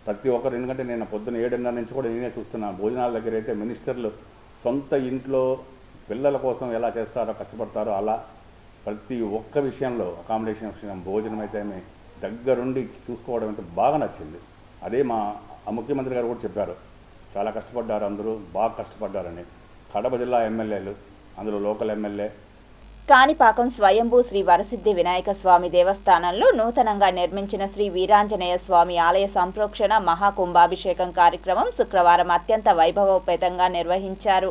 ప్రతి ఒక్కరు. ఎందుకంటే నేను పొద్దున్న 7:30 నుంచి కూడా నేనే చూస్తున్నాను. భోజనాల దగ్గర అయితే మినిస్టర్లు సొంత ఇంట్లో పిల్లల కోసం ఎలా చేస్తారో కష్టపడతారో అలా ప్రతి ఒక్క విషయంలో, అకామిడేషన్ విషయం, భోజనం అయితే దగ్గరుండి చూసుకోవడం అయితే బాగా నచ్చింది. అదే మా ముఖ్యమంత్రి గారు కూడా చెప్పారు, చాలా కష్టపడ్డారు, అందరూ బాగా కష్టపడ్డారని. కడప జిల్లా ఎమ్మెల్యేలు, అందులో లోకల్ ఎమ్మెల్యే కాణిపాకం స్వయంభూ శ్రీ వరసిద్ధి వినాయక స్వామి దేవస్థానంలో నూతనంగా నిర్మించిన శ్రీ వీరాంజనేయ స్వామి ఆలయ సంప్రోక్షణ మహాకుంభాభిషేకం కార్యక్రమం శుక్రవారం అత్యంత వైభవోపేతంగా నిర్వహించారు.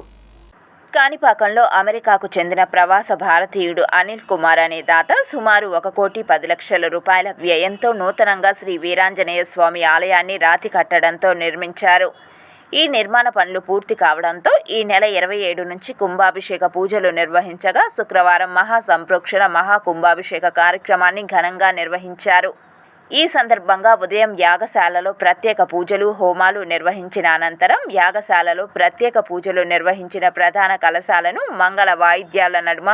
కాణిపాకంలో అమెరికాకు చెందిన ప్రవాస భారతీయుడు అనిల్ కుమార్ అనే దాత సుమారు 1,10,00,000 రూపాయల వ్యయంతో నూతనంగా శ్రీ వీరాంజనేయ స్వామి ఆలయాన్ని రాతి కట్టడంతో నిర్మించారు. ఈ నిర్మాణ పనులు పూర్తి కావడంతో ఈ నెల 27 నుంచి కుంభాభిషేక పూజలు నిర్వహించగా శుక్రవారం మహాసంప్రోక్షణ మహాకుంభాభిషేక కార్యక్రమాన్ని ఘనంగా నిర్వహించారు. ఈ సందర్భంగా ఉదయం యాగశాలలో ప్రత్యేక పూజలు, హోమాలు నిర్వహించిన అనంతరం యాగశాలలో ప్రత్యేక పూజలు నిర్వహించిన ప్రధాన కలశాలను మంగళ వాయిద్యాల నడుమ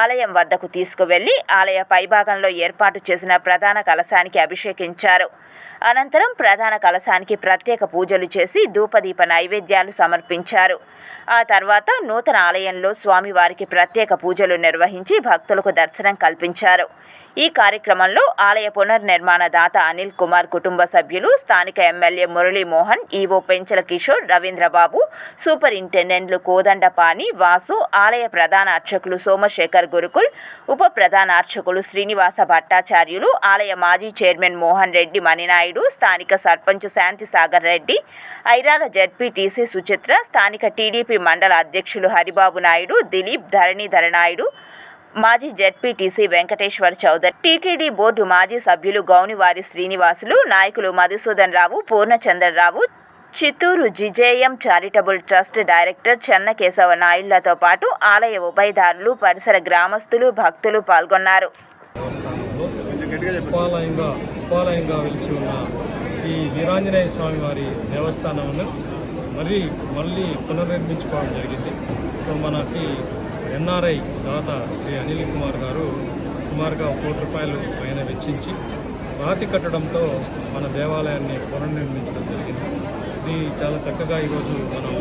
ఆలయం వద్దకు తీసుకువెళ్లి ఆలయ పైభాగంలో ఏర్పాటు చేసిన ప్రధాన కలశానికి అభిషేకించారు. అనంతరం ప్రధాన కలశానికి ప్రత్యేక పూజలు చేసి ధూపదీప నైవేద్యాలు సమర్పించారు. ఆ తర్వాత నూతన ఆలయంలో స్వామివారికి ప్రత్యేక పూజలు నిర్వహించి భక్తులకు దర్శనం కల్పించారు. ఈ కార్యక్రమంలో ఆలయ పునర్నిర్మాణ దాత అనిల్ కుమార్ కుటుంబ సభ్యులు, స్థానిక ఎమ్మెల్యే మురళీమోహన్, ఈవో పెంచల కిషోర్, రవీంద్రబాబు, సూపరింటెండెంట్లు కోదండపాణి, వాసు, ఆలయ ప్రధాన అర్చకులు సోమశేఖర్ గురుకుల్, ఉప ప్రధాన అర్చకులు శ్రీనివాస భట్టాచార్యులు, ఆలయ మాజీ చైర్మన్ మోహన్ రెడ్డి మణినాయుడు, స్థానిక సర్పంచ్ శాంతిసాగర్ రెడ్డి, ఐరాల జడ్పీటీసీ సుచిత్ర, స్థానిక టీడీపీ మండల అధ్యక్షులు హరిబాబు నాయుడు, దిలీప్, ధరణీధర నాయుడు, మాజీ ZPTC Venkateswar Chowdary, TTD board మాజీ సభ్యులు గౌనివారి శ్రీనివాసులు, నాయకులు Madhusudan Rao, Purnachandrarao, Chittoor GJM charitable trust director Chennakesava నాయుళ్లతో పాటు ఆలయ ఉభయదారులు, పరిసర గ్రామస్తులు, భక్తులు పాల్గొన్నారు. ఉపాలయంగా వెలిసి ఉన్న శ్రీ వీరాంజనేయ స్వామి వారి దేవస్థానంలో మళ్ళీ పునర్నిర్మించుకోవడం జరిగింది. మనకి ఎన్ఆర్ఐ దాత శ్రీ అనిల్ కుమార్ గారు సుమారుగా 1 కోటి రూపాయలు పైన వెచ్చించి రాతి కట్టడంతో మన దేవాలయాన్ని పునర్నిర్మించడం జరిగింది. ఇది చాలా చక్కగా ఈరోజు మనం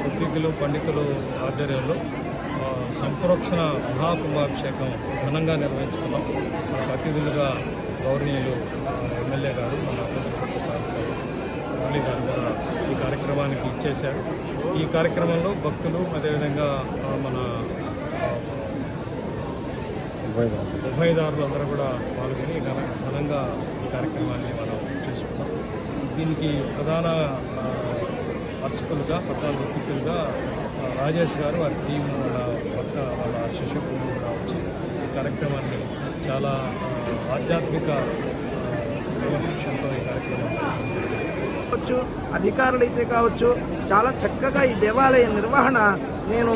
ఋత్వికులు పండితులు ఆధ్వర్యంలో సంప్రోక్షణ మహాకుంభాభిషేకం ఘనంగా నిర్వహించుకున్నాం. మనకు అతిథులుగా గౌరవనీయులు ఎమ్మెల్యే గారు, మన మురళి గారు కూడా ఈ కార్యక్రమానికి ఇచ్చేశారు. ఈ కార్యక్రమంలో భక్తులు, అదేవిధంగా మన ఉభయదారులు అందరూ కూడా పాల్గొని ఘనంగా ఈ కార్యక్రమాన్ని మనం చేసుకున్నాం. దీనికి ప్రధాన అర్చకులుగా, ప్రధాన వృత్తికులుగా రాజేష్ గారు, వారి టీము, వాళ్ళ శిష్యులు కూడా వచ్చి ఈ కార్యక్రమాన్ని చాలా ఆధ్యాత్మిక క్రమశిక్షణతో ఈ కార్యక్రమం కావచ్చు, అధికారులైతే కావచ్చు, చాలా చక్కగా ఈ దేవాలయ నిర్వహణ. నేను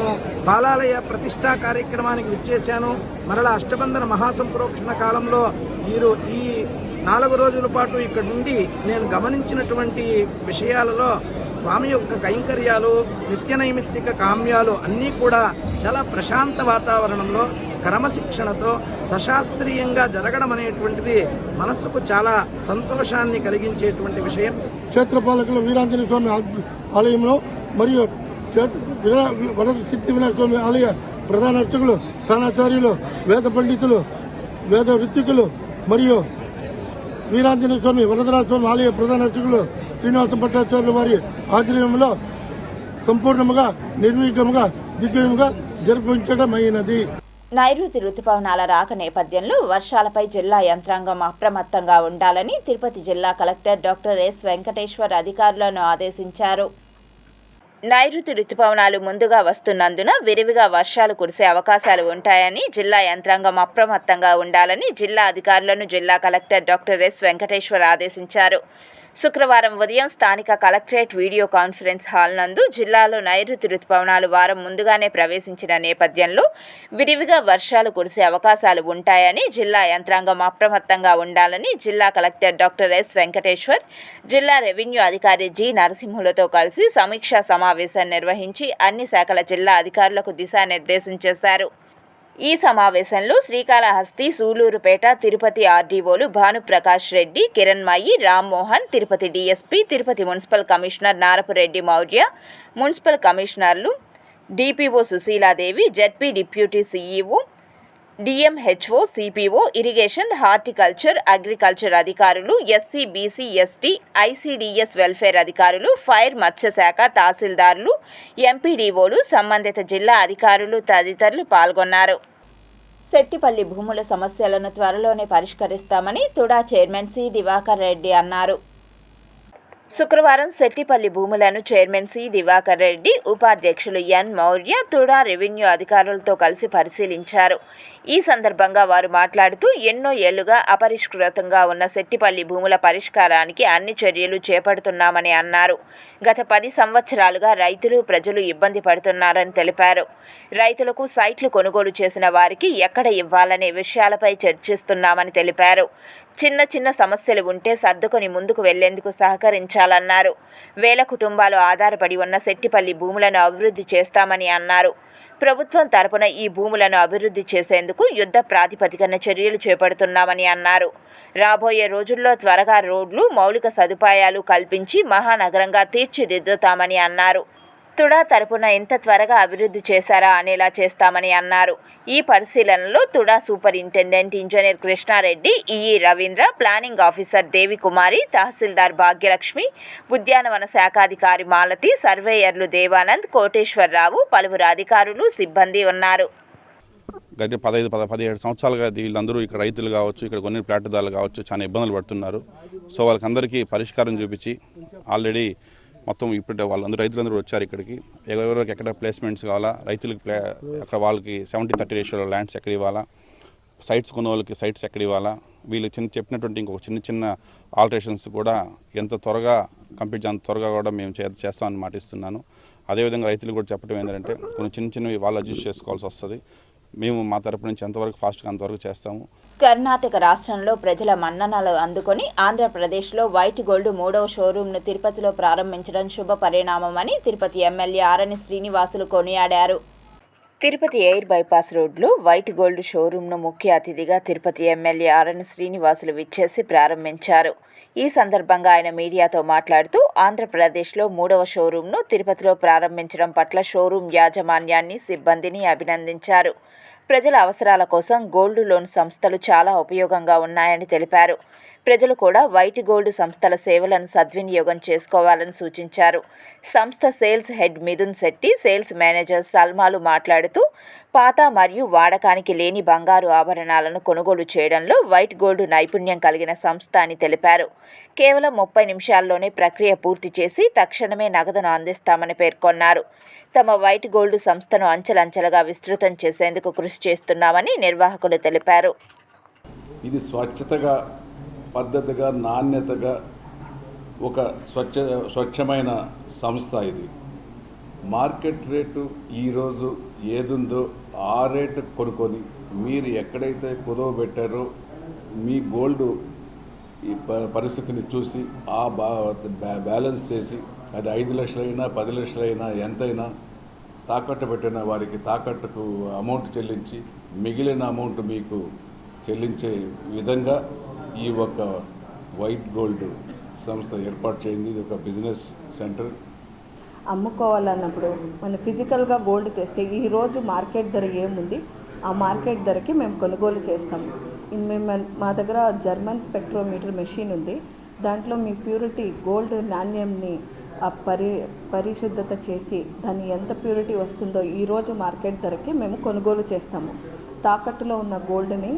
బాలాలయ ప్రతిష్టా కార్యక్రమానికి విచ్చేశాను. మరలా అష్టబంధన మహాసంప్రోక్షణ కాలంలో వీరు ఈ 4 రోజుల పాటు ఇక్కడ నుండి నేను గమనించినటువంటి విషయాలలో స్వామి యొక్క కైంకర్యాలు, నిత్య నైమిత్తిక కామ్యాలు అన్నీ కూడా చాలా ప్రశాంత వాతావరణంలో క్రమశిక్షణతో సశాస్త్రీయంగా జరగడం అనేటువంటిది మనస్సుకు చాలా సంతోషాన్ని కలిగించేటువంటి విషయం. క్షేత్రపాలకులు వీరాంజనేయ స్వామి ఆలయంలో మరియు వరసిద్ధి వినాయక స్వామి ఆలయ ప్రధాన అర్చకులు, స్థానాచార్యులు, వేద పండితులు, వేద ఋత్వికులు మరియు వీరాంజనేయ స్వామి వరదరాజ స్వామి ఆలయ ప్రధాన అర్చకులు శ్రీనివాస భట్టాచార్యుల వారి ఆధ్వర్యంలో సంపూర్ణముగా నిర్విఘ్నంగా దిగ్విజయంగా జరిపించడమైనది. నైరుతి రుతుపవనాల రాక నేపథ్యంలో వర్షాలపై జిల్లా యంత్రాంగం అప్రమత్తంగా ఉండాలని తిరుపతి జిల్లా కలెక్టర్ డాక్టర్ ఎస్ వెంకటేశ్వర్ అధికారులను ఆదేశించారు. నైరుతి రుతుపవనాలు ముందుగా వస్తున్నందున విరివిగా వర్షాలు కురిసే అవకాశాలు ఉంటాయని జిల్లా యంత్రాంగం అప్రమత్తంగా ఉండాలని జిల్లా అధికారులను జిల్లా కలెక్టర్ డాక్టర్ ఎస్ వెంకటేశ్వర్ ఆదేశించారు. శుక్రవారం ఉదయం స్థానిక కలెక్టరేట్ వీడియో కాన్ఫరెన్స్ హాల్ నందు జిల్లాలో నైరుతి రుతుపవనాలు వారం ముందుగానే ప్రవేశించిన నేపథ్యంలో విరివిగా వర్షాలు కురిసే అవకాశాలు ఉంటాయని జిల్లా యంత్రాంగం అప్రమత్తంగా ఉండాలని జిల్లా కలెక్టర్ డాక్టర్ ఎస్ వెంకటేశ్వర్ జిల్లా రెవెన్యూ అధికారి జి నరసింహులతో కలిసి సమీక్షా సమావేశం నిర్వహించి అన్ని శాఖల జిల్లా అధికారులకు దిశానిర్దేశం చేశారు. ఈ సమావేశంలో శ్రీకాళహస్తి, సూలూరుపేట, తిరుపతి ఆర్డీఓలు Bhanuprakash Reddy, Kiranmayi, Rammohan, Tirupati DSP, Tirupati municipal commissioner Narapureddy Maurya, municipal కమిషనర్లు DPO Sushiladevi, ZP deputy CEO, DMHO, CPO, irrigation, horticulture, agriculture అధికారులు, SC, BC, ST, ICDS welfare అధికారులు, ఫైర్, మత్స్యశాఖ, తహసీల్దారులు, ఎంపీడీఓలు, సంబంధిత జిల్లా అధికారులు తదితరులు పాల్గొన్నారు. సెట్టిపల్లి భూముల సమస్యలను త్వరలోనే పరిష్కరిస్తామని తుడా చైర్మన్ సి దివాకర్ రెడ్డి అన్నారు. శుక్రవారం సెట్టిపల్లి భూములను చైర్మన్ సి దివాకర్ రెడ్డి, ఉపాధ్యక్షులు ఎన్ మౌర్య, తుడా రెవెన్యూ అధికారులతో కలిసి పరిశీలించారు. ఈ సందర్భంగా వారు మాట్లాడుతూ ఎన్నో ఏళ్లుగా అపరిష్కృతంగా ఉన్న సెట్టిపల్లి భూముల పరిష్కారానికి అన్ని చర్యలు చేపడుతున్నామని అన్నారు. గత 10 సంవత్సరాలుగా రైతులు, ప్రజలు ఇబ్బంది పడుతున్నారని తెలిపారు. రైతులకు సైట్లు కొనుగోలు చేసిన వారికి ఎక్కడ ఇవ్వాలనే విషయాలపై చర్చిస్తున్నామని తెలిపారు. చిన్న చిన్న సమస్యలు ఉంటే సర్దుకొని ముందుకు వెళ్లేందుకు సహకరించాలన్నారు. వేల కుటుంబాలు ఆధారపడి ఉన్న సెట్టిపల్లి భూములను అభివృద్ధి చేస్తామని అన్నారు. ప్రభుత్వం తరపున ఈ భూములను అభివృద్ధి చేసేందుకు యుద్ధ ప్రాతిపదికన చర్యలు చేపడుతున్నామని అన్నారు. రాబోయే రోజుల్లో త్వరగా రోడ్లు, మౌలిక సదుపాయాలు కల్పించి మహానగరంగా తీర్చిదిద్దుతామని అన్నారు. తుడా తరపున ఎంత త్వరగా అభివృద్ధి చేశారా అనేలా చేస్తామని అన్నారు. ఈ పరిశీలనలో TUDA superintendent engineer Krishnareddy, EE Ravindra, planning officer Devikumari, tahsildar Bhagyalakshmi, ఉద్యానవన శాఖాధికారి మాలతి, సర్వేయర్లు దేవానంద్, కోటేశ్వరరావు, పలువురు అధికారులు, సిబ్బంది ఉన్నారు. గత 15-17 సంవత్సరాలుగా వీళ్ళందరూ ఇక్కడ రైతులు కావచ్చు, ఇక్కడ కొన్ని ప్లాట్దారులు కావచ్చు, చాలా ఇబ్బందులు పడుతున్నారు. సో వాళ్ళకందరికీ పరిష్కారం చూపించి ఆల్రెడీ మొత్తం ఇప్పుడు వాళ్ళందరూ రైతులందరూ వచ్చారు ఇక్కడికి. ఎవరెవరికి ఎక్కడ ప్లేస్మెంట్స్ కావాలా, రైతులకి అక్కడ వాళ్ళకి 70-30 రేషియోలో ల్యాండ్స్ ఎక్కడ ఇవ్వాలా, సైట్స్ కొన్న వాళ్ళకి సైట్స్ ఎక్కడ ఇవ్వాలా, వీళ్ళు చెప్పినటువంటి ఇంకొక చిన్న ఆల్టరేషన్స్ కూడా ఎంత త్వరగా కంప్లీట్ అంత త్వరగా కూడా మేము చేస్తామని మాటిస్తున్నాను. అదేవిధంగా రైతులు కూడా చెప్పడం ఏంటంటే కొన్ని చిన్నవి వాళ్ళు అడ్జస్ట్ చేసుకోవాల్సి వస్తుంది. మేము మా తరపు నుంచి ఎంతవరకు ఫాస్ట్గా అంతవరకు చేస్తాము. కర్ణాటక రాష్ట్రంలో ప్రజల మన్ననలు అందుకొని ఆంధ్రప్రదేశ్లో వైట్ గోల్డ్ 3వ షోరూంను తిరుపతిలో ప్రారంభించడం శుభ పరిణామమని తిరుపతి ఎమ్మెల్యే ఆరణి శ్రీనివాసులు కొనియాడారు. తిరుపతి ఎయిర్ బైపాస్ రోడ్లో వైట్ గోల్డ్ షోరూంను ముఖ్య అతిథిగా తిరుపతి ఎమ్మెల్యే ఆరణి శ్రీనివాసులు విచ్చేసి ప్రారంభించారు. ఈ సందర్భంగా ఆయన మీడియాతో మాట్లాడుతూ ఆంధ్రప్రదేశ్లో 3వ షోరూంను తిరుపతిలో ప్రారంభించడం పట్ల షోరూం యాజమాన్యాన్ని, సిబ్బందిని అభినందించారు. ప్రజల అవసరాల కోసం గోల్డ్ లోన్ సంస్థలు చాలా ఉపయోగంగా ఉన్నాయని తెలిపారు. ప్రజలు కూడా వైట్ గోల్డ్ సంస్థల సేవలను సద్వినియోగం చేసుకోవాలని సూచించారు. సంస్థ sales head Mithun Shetty, sales manager సల్మాలు మాట్లాడుతూ పాత మరియు వాడకానికి లేని బంగారు ఆభరణాలను కొనుగోలు చేయడంలో వైట్ గోల్డ్ నైపుణ్యం కలిగిన సంస్థ అని తెలిపారు. కేవలం 30 నిమిషాల్లోనే ప్రక్రియ పూర్తి చేసి తక్షణమే నగదును అందిస్తామని పేర్కొన్నారు. తమ వైట్ గోల్డ్ సంస్థను అంచెలంచెలుగా విస్తృతం చేసేందుకు కృషి చేస్తున్నామని నిర్వాహకులు తెలిపారు. ఇది స్వచ్ఛతగా, పద్ధతిగా, నాణ్యతగా ఒక స్వచ్ఛమైన సంస్థ. ఇది మార్కెట్ రేటు ఈరోజు ఏదుందో ఆ రేటు కొనుక్కొని మీరు ఎక్కడైతే కుదవ పెట్టారో మీ గోల్డ్ ఈ పరిస్థితిని చూసి ఆ బ్యాలెన్స్ చేసి అది 5 లక్షలైనా 10 లక్షలైనా ఎంతైనా తాకట్టు పెట్టిన వారికి తాకట్టుకు అమౌంట్ చెల్లించి మిగిలిన అమౌంట్ మీకు చెల్లించే విధంగా ఈ ఒక వైట్ గోల్డ్ సంస్థ ఏర్పాటు చేయింది. ఇది ఒక బిజినెస్ సెంటర్. అమ్ముకోవాలన్నప్పుడు మన ఫిజికల్గా గోల్డ్ తెస్తే ఈరోజు మార్కెట్ ధర ఏముంది ఆ మార్కెట్ ధరకి మేము కొనుగోలు చేస్తాము. మేము మా దగ్గర జర్మన్ స్పెక్ట్రోమీటర్ మెషిన్ ఉంది. దాంట్లో మీ ప్యూరిటీ గోల్డ్ నాణ్యంని పరిశుద్ధత చేసి దాన్ని ఎంత ప్యూరిటీ వస్తుందో ఈరోజు మార్కెట్ ధరకి మేము కొనుగోలు చేస్తాము. తాకట్టులో ఉన్న గోల్డ్ని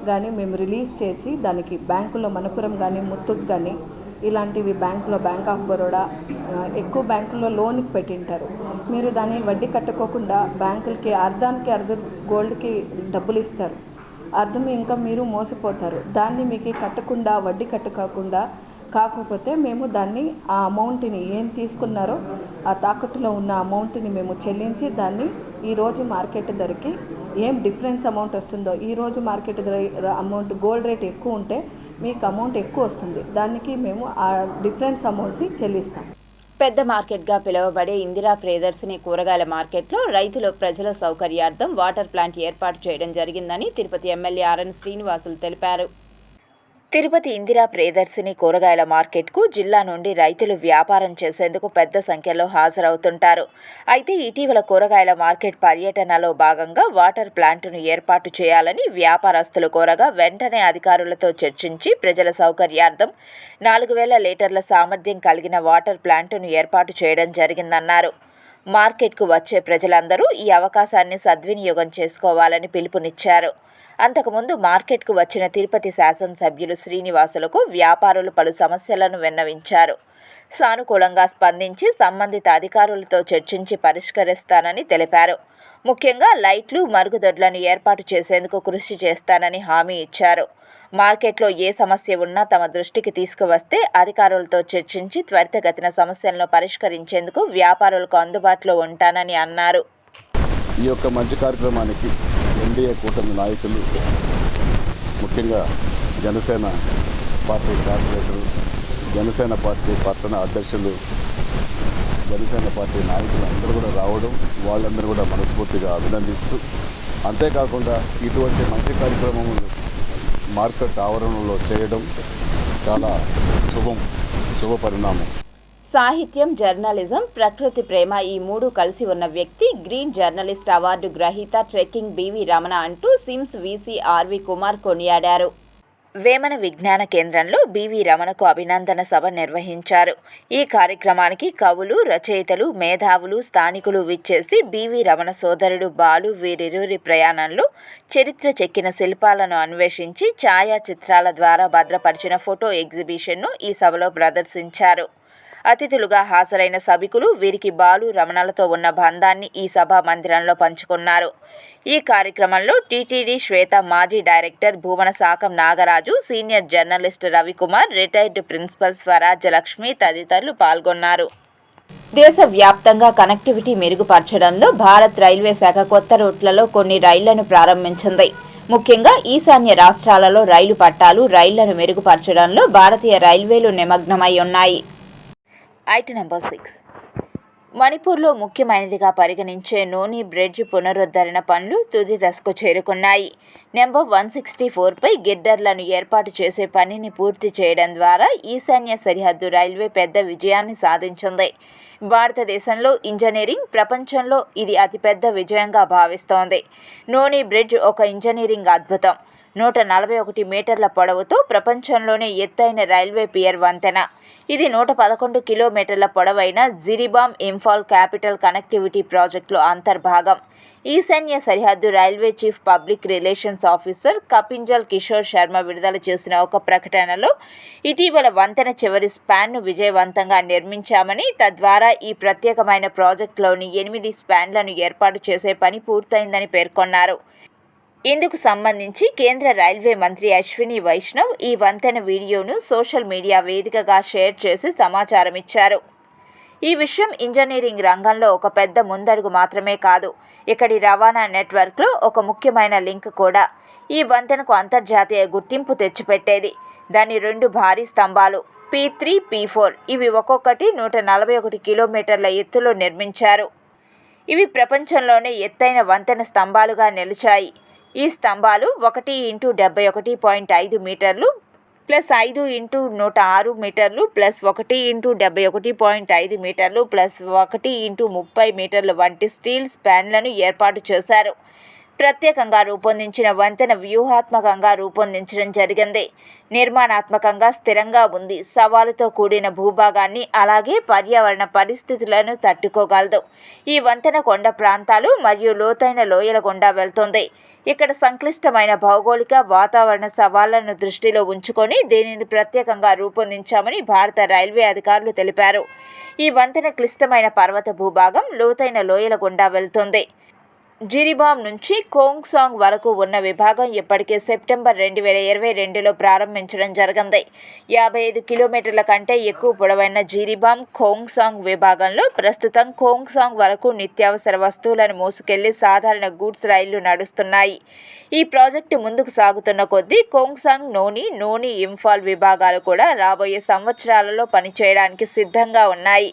కానీ మేము రిలీజ్ చేసి దానికి బ్యాంకులో మనపురం కానీ ముత్తూట్ కానీ ఇలాంటివి బ్యాంకులో బ్యాంక్ ఆఫ్ బరోడా ఎక్కువ బ్యాంకుల్లో లోన్కి పెట్టింటారు. మీరు దాన్ని వడ్డీ కట్టుకోకుండా బ్యాంకులకి అర్ధానికి గోల్డ్కి డబ్బులు ఇస్తారు. అర్థం ఇంకా మీరు మోసపోతారు. దాన్ని మీకు కట్టకుండా వడ్డీ కట్టుకోకుండా కాకపోతే మేము దాన్ని ఆ అమౌంట్ని ఏం తీసుకున్నారో ఆ తాకట్టులో ఉన్న అమౌంట్ని మేము చెల్లించి దాన్ని ఈరోజు మార్కెట్ ధరకి ఏం డిఫరెన్స్ అమౌంట్ వస్తుందో, ఈరోజు మార్కెట్ ధర అమౌంట్ గోల్డ్ రేట్ ఎక్కువ ఉంటే మీకు అమౌంట్ ఎక్కువ వస్తుంది, దానికి మేము ఆ డిఫరెన్స్ అమౌంట్ని చెల్లిస్తాం. పెద్ద మార్కెట్గా పిలువబడే ఇందిరా ప్రియదర్శిని కూరగాయల మార్కెట్లో రైతులు ప్రజల సౌకర్యార్థం వాటర్ ప్లాంట్ ఏర్పాటు చేయడం జరిగిందని తిరుపతి ఎమ్మెల్యే ఆర్ఎన్ శ్రీనివాసులు తెలిపారు. తిరుపతి ఇందిరా ప్రియదర్శిని కూరగాయల మార్కెట్కు జిల్లా నుండి రైతులు వ్యాపారం చేసేందుకు పెద్ద సంఖ్యలో హాజరవుతుంటారు. అయితే ఇటీవల కూరగాయల మార్కెట్ పర్యటనలో భాగంగా వాటర్ ప్లాంటును ఏర్పాటు చేయాలని వ్యాపారస్తులు కోరగా వెంటనే అధికారులతో చర్చించి ప్రజల సౌకర్యార్థం 4000 లీటర్ల సామర్థ్యం కలిగిన వాటర్ ప్లాంటును ఏర్పాటు చేయడం జరిగిందన్నారు. మార్కెట్కు వచ్చే ప్రజలందరూ ఈ అవకాశాన్ని సద్వినియోగం చేసుకోవాలని పిలుపునిచ్చారు. అంతకుముందు మార్కెట్కు వచ్చిన తిరుపతి శాసనసభ్యులు శ్రీనివాసులకు వ్యాపారులు పలు సమస్యలను విన్నవించారు. సానుకూలంగా స్పందించి సంబంధిత అధికారులతో చర్చించి పరిష్కరిస్తానని తెలిపారు. ముఖ్యంగా లైట్లు, మరుగుదొడ్లను ఏర్పాటు చేసేందుకు కృషి చేస్తానని హామీ ఇచ్చారు. మార్కెట్లో ఏ సమస్య ఉన్నా తమ దృష్టికి తీసుకువస్తే అధికారులతో చర్చించి త్వరితగతిన సమస్యలను పరిష్కరించేందుకు వ్యాపారులకు అందుబాటులో ఉంటానని అన్నారు. ఈ యొక్క మంచి కార్యక్రమానికి ఎన్డీఏ కూటమి నాయకులు, ముఖ్యంగా Janasena party corporator, Janasena party పట్టణ అధ్యక్షులు, జనసేన పార్టీ నాయకులు అందరూ కూడా రావడం, వాళ్ళందరూ కూడా మనస్ఫూర్తిగా అభినందిస్తూ, అంతేకాకుండా ఇటువంటి మంచి కార్యక్రమములు మార్కెట్ ఆవరణలో చేయడం చాలా శుభ పరిణామం. సాహిత్యం, జర్నలిజం, ప్రకృతి ప్రేమ ఈ మూడు కలిసి ఉన్న వ్యక్తి గ్రీన్ జర్నలిస్ట్ అవార్డు గ్రహీత ట్రెక్కింగ్ బివి రమణ అంటూ సిమ్స్ వీసీ ఆర్వి కుమార్ కొనియాడారు. వేమన విజ్ఞాన కేంద్రంలో బివి రమణకు అభినందన సభ నిర్వహించారు. ఈ కార్యక్రమానికి కవులు, రచయితలు, మేధావులు, స్థానికులు విచ్చేసి బివి రమణ సోదరుడు బాలు వీరిరువురి ప్రయాణంలో చరిత్ర చెక్కిన శిల్పాలను అన్వేషించి ఛాయాచిత్రాల ద్వారా భద్రపరిచిన ఫోటో ఎగ్జిబిషన్ను ఈ సభలో ప్రదర్శించారు. అతిథులుగా హాజరైన సభికులు వీరికి బాలు రమణలతో ఉన్న బంధాన్ని ఈ సభా మందిరంలో పంచుకున్నారు. ఈ కార్యక్రమంలో టీటీడీ శ్వేత మాజీ director Bhumana Sakam Nagaraju, senior journalist Ravikumar, retired principal Swarajyalakshmi తదితరులు పాల్గొన్నారు. దేశవ్యాప్తంగా కనెక్టివిటీ మెరుగుపరచడంలో భారత్ రైల్వే శాఖ కొత్త రూట్లలో కొన్ని రైళ్లను ప్రారంభించింది. ముఖ్యంగా ఈశాన్య రాష్ట్రాలలో రైలు పట్టాలు, రైళ్లను మెరుగుపరచడంలో భారతీయ రైల్వేలు నిమగ్నమై ఉన్నాయి. Item number 6. మణిపూర్లో ముఖ్యమైనదిగా పరిగణించే నోని బ్రిడ్జ్ పునరుద్ధరణ పనులు తుది దశకు చేరుకున్నాయి. నెంబర్ 164పై గిడ్డర్లను ఏర్పాటు చేసే పనిని పూర్తి చేయడం ద్వారా ఈశాన్య సరిహద్దు రైల్వే పెద్ద విజయాన్ని సాధించింది. భారతదేశంలో ఇంజనీరింగ్ ప్రపంచంలో ఇది అతిపెద్ద విజయంగా భావిస్తోంది. నోని బ్రిడ్జ్ ఒక ఇంజనీరింగ్ అద్భుతం. 141 మీటర్ల పొడవుతో ప్రపంచంలోనే ఎత్తైన రైల్వే పియర్ వంతెన. ఇది 111 కిలోమీటర్ల పొడవైన జిరిబామ్ ఇంఫాల్ క్యాపిటల్ కనెక్టివిటీ ప్రాజెక్టులో అంతర్భాగం. ఈశాన్య సరిహద్దు railway chief public relations officer Kapinjal Kishore Sharma విడుదల చేసిన ఒక ప్రకటనలో ఇటీవల వంతెన చివరి స్పాన్ను విజయవంతంగా నిర్మించామని, తద్వారా ఈ ప్రత్యేకమైన ప్రాజెక్టులోని 8 స్పాన్లను ఏర్పాటు చేసే పని పూర్తయిందని పేర్కొన్నారు. ఇందుకు సంబంధించి కేంద్ర రైల్వే మంత్రి అశ్విని వైష్ణవ్ ఈ వంతెన వీడియోను సోషల్ మీడియా వేదికగా షేర్ చేసి సమాచారం ఇచ్చారు. ఈ విషయం ఇంజనీరింగ్ రంగంలో ఒక పెద్ద ముందడుగు మాత్రమే కాదు, ఇక్కడి రవాణా నెట్వర్క్లో ఒక ముఖ్యమైన లింక్ కూడా. ఈ వంతెనకు అంతర్జాతీయ గుర్తింపు తెచ్చిపెట్టేది. దాని 2 భారీ స్తంభాలు P3, P4 ఇవి ఒక్కొక్కటి 141 కిలోమీటర్ల ఎత్తులో నిర్మించారు. ఇవి ప్రపంచంలోనే ఎత్తైన వంతెన స్తంభాలుగా నిలిచాయి. ఈ స్తంభాలు 1x71.5 మీటర్లు ప్లస్ 5x106 మీటర్లు ప్లస్ 1x71.5 మీటర్లు ప్లస్ 1x30 మీటర్లు వంటి స్టీల్ స్పాన్లను ఏర్పాటు చేశారు. ప్రత్యేకంగా రూపొందించిన వంతెన వ్యూహాత్మకంగా రూపొందించడం జరిగింది. నిర్మాణాత్మకంగా స్థిరంగా ఉంది. సవాలుతో కూడిన భూభాగాన్ని అలాగే పర్యావరణ పరిస్థితులను తట్టుకోగలదు. ఈ వంతెన కొండ ప్రాంతాలు మరియు లోతైన లోయల గుండా వెళ్తుంది. ఇక్కడ సంక్లిష్టమైన భౌగోళిక వాతావరణ సవాళ్లను దృష్టిలో ఉంచుకొని దీనిని ప్రత్యేకంగా రూపొందించామని భారత రైల్వే అధికారులు తెలిపారు. ఈ వంతెన క్లిష్టమైన పర్వత భూభాగం, లోతైన లోయల గుండా వెళ్తుంది. జిరిబామ్ నుంచి కోంగ్సాంగ్ వరకు ఉన్న విభాగం ఇప్పటికే సెప్టెంబర్ 2022లో ప్రారంభించడం జరిగింది. 55 కిలోమీటర్ల కంటే ఎక్కువ పొడవైన జిరిబామ్ కోంగ్సాంగ్ విభాగంలో ప్రస్తుతం కోంగ్సాంగ్ వరకు నిత్యావసర వస్తువులను మోసుకెళ్లి సాధారణ గూడ్స్ రైళ్లు నడుస్తున్నాయి. ఈ ప్రాజెక్టు ముందుకు సాగుతున్న కొద్దీ కోంగ్సాంగ్ నోని ఇంఫాల్ విభాగాలు కూడా రాబోయే సంవత్సరాలలో పనిచేయడానికి సిద్ధంగా ఉన్నాయి.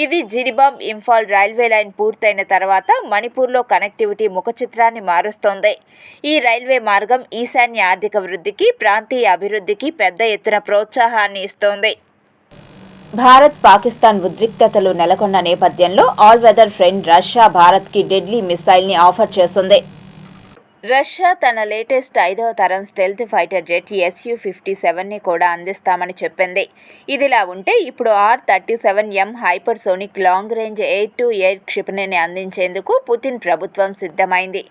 ఇది జిరిబామ్ ఇంఫాల్ రైల్వే లైన్ పూర్తయిన తర్వాత మణిపూర్లో కనెక్టివిటీ ముఖచిత్రాన్ని మారుస్తోంది. ఈ రైల్వే మార్గం ఈశాన్య ఆర్థిక వృద్ధికి, ప్రాంతీయ అభివృద్ధికి పెద్ద ఎత్తున ప్రోత్సాహాన్ని ఇస్తోంది. భారత్ పాకిస్తాన్ ఉద్రిక్తతలు నెలకొన్న నేపథ్యంలో ఆల్ వెదర్ ఫ్రెండ్ రష్యా భారత్కి డెడ్లీ మిసైల్ని ఆఫర్ చేసింది. రష్యా తన లేటెస్ట్ 5వ తరం స్టెల్త్ ఫైటర్ జెట్ Su-57ని కూడా అందిస్తామని చెప్పింది. ఇదిలా ఉంటే ఇప్పుడు R-37M hypersonic long range air to air క్షిపణిని అందించేందుకు పుతిన్ ప్రభుత్వం సిద్ధమైంది.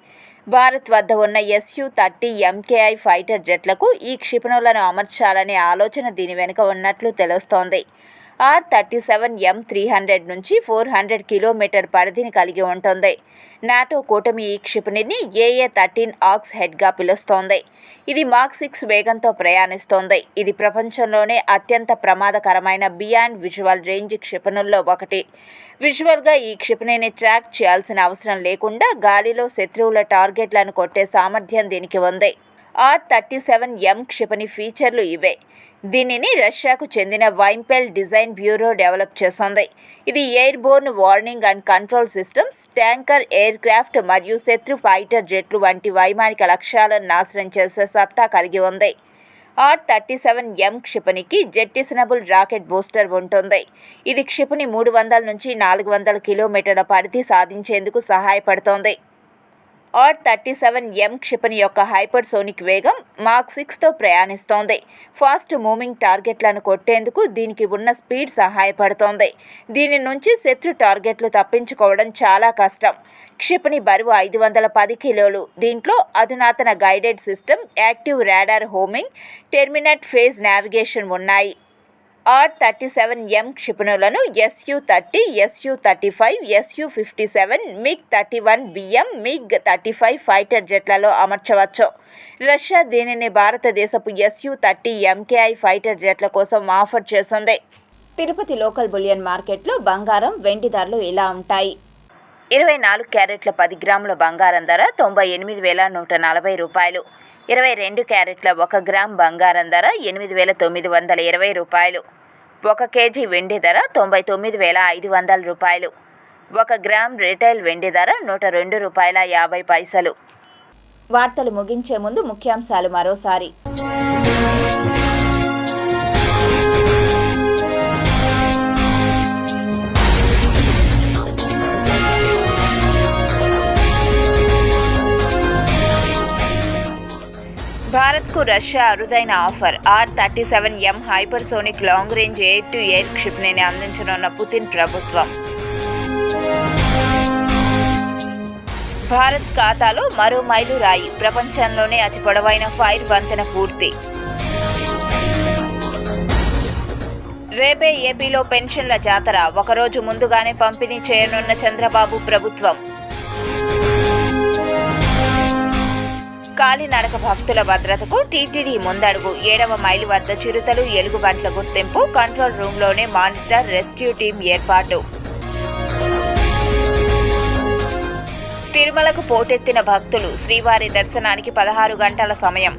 భారత్ వద్ద ఉన్న Su-30 MKI ఫైటర్ జెట్లకు ఈ క్షిపణులను అమర్చాలనే ఆలోచన దీని వెనుక ఉన్నట్లు తెలుస్తోంది. R-37M 300 నుంచి 400 కిలోమీటర్ పరిధిని కలిగి ఉంటుంది. నాటో కూటమి ఈ క్షిపణిని AA-13 ఆక్స్ హెడ్గా పిలుస్తోంది. ఇది మాక్ 6 వేగంతో ప్రయాణిస్తోంది. ఇది ప్రపంచంలోనే అత్యంత ప్రమాదకరమైన బియాండ్ విజువల్ రేంజ్ క్షిపణుల్లో ఒకటి. విజువల్గా ఈ క్షిపణిని ట్రాక్ చేయాల్సిన అవసరం లేకుండా గాలిలో శత్రువుల టార్గెట్లను కొట్టే సామర్థ్యం దీనికి ఉంది. R-37M క్షిపణి ఫీచర్లు ఇవే. దీనిని రష్యాకు చెందిన వైంపెల్ డిజైన్ బ్యూరో డెవలప్ చేసింది. ఇది airborne warning and control systems, tanker air craft మరియు శత్రు ఫైటర్ జెట్లు వంటి వైమానిక లక్ష్యాలను నాశనం చేసే సత్తా కలిగి ఉంది. R-37M క్షిపణికి జెట్టిసనబుల్ రాకెట్ బూస్టర్ ఉంటుంది. ఇది క్షిపణి 300 నుంచి 400 కిలోమీటర్ల పరిధి సాధించేందుకు సహాయపడుతోంది. R-37M క్షిపణి యొక్క హైపర్సోనిక్ వేగం మాక్ 6తో ప్రయాణిస్తోంది. ఫాస్ట్ మూవింగ్ టార్గెట్లను కొట్టేందుకు దీనికి ఉన్న స్పీడ్ సహాయపడుతోంది. దీని నుంచి శత్రు టార్గెట్లు తప్పించుకోవడం చాలా కష్టం. క్షిపణి బరువు 510 కిలోలు. దీంట్లో అధునాతన guided system, active radar homing, terminate phase navigation ఉన్నాయి. R-37M క్షిపణులను Su-30, Su-35, Su-57, MiG-31BM, MiG-35 fighter జెట్లలో అమర్చవచ్చు. రష్యా దీనిని భారతదేశపు Su-30 MKI ఫైటర్ జెట్ల కోసం ఆఫర్ చేసింది. తిరుపతి లోకల్ బులియన్ మార్కెట్లో బంగారం, వెండి ధరలు ఇలా ఉంటాయి. 24 క్యారెట్ల 10 గ్రాముల బంగారం ధర 98,140 రూపాయలు. 22 క్యారెట్ల 1 గ్రామ్ బంగారం ధర 8,920 రూపాయలు. 1 కేజీ వెండి ధర 99,500 రూపాయలు. 1 గ్రామ్ రిటైల్ వెండి ధర 102 రూపాయల 50 పైసలు. వార్తలు ముగించే ముందు ముఖ్యాంశాలు మరోసారి. భారత్కు రష్యా అరుదైన offer. R-37M hypersonic long range air to air క్షిపణిని అందించనున్న పుతిన్ ప్రభుత్వం. భారత్ ఖాతాలో మరో మైలురాయి. ప్రపంచంలోనే అతి పొడవైన ఫైర్ వంతెన పూర్తి. రేపే ఏపీలో పెన్షన్ల జాతర. ఒకరోజు ముందుగానే పంపిణీ చేయనున్న చంద్రబాబు ప్రభుత్వం. కాలినడక భక్తుల భద్రతకు టీటీడీ ముందడుగు. 7వ మైలు వద్ద చిరుతలు, ఎలుగుబంట్ల గుర్తింపు. కంట్రోల్ రూమ్లోనే మానిటర్, రెస్క్యూ టీం ఏర్పాటు. తిరుమలకు పోటెత్తిన భక్తులు. శ్రీవారి దర్శనానికి 16 గంటల సమయం.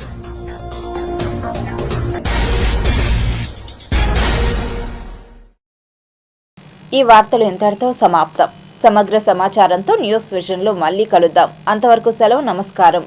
ఈ వార్తలు ఇంతటితో సమాప్తం. సమగ్ర సమాచారంతో న్యూస్ విజన్లో మళ్ళీ కలుద్దాం. అంతవరకు సెలవు. నమస్కారం.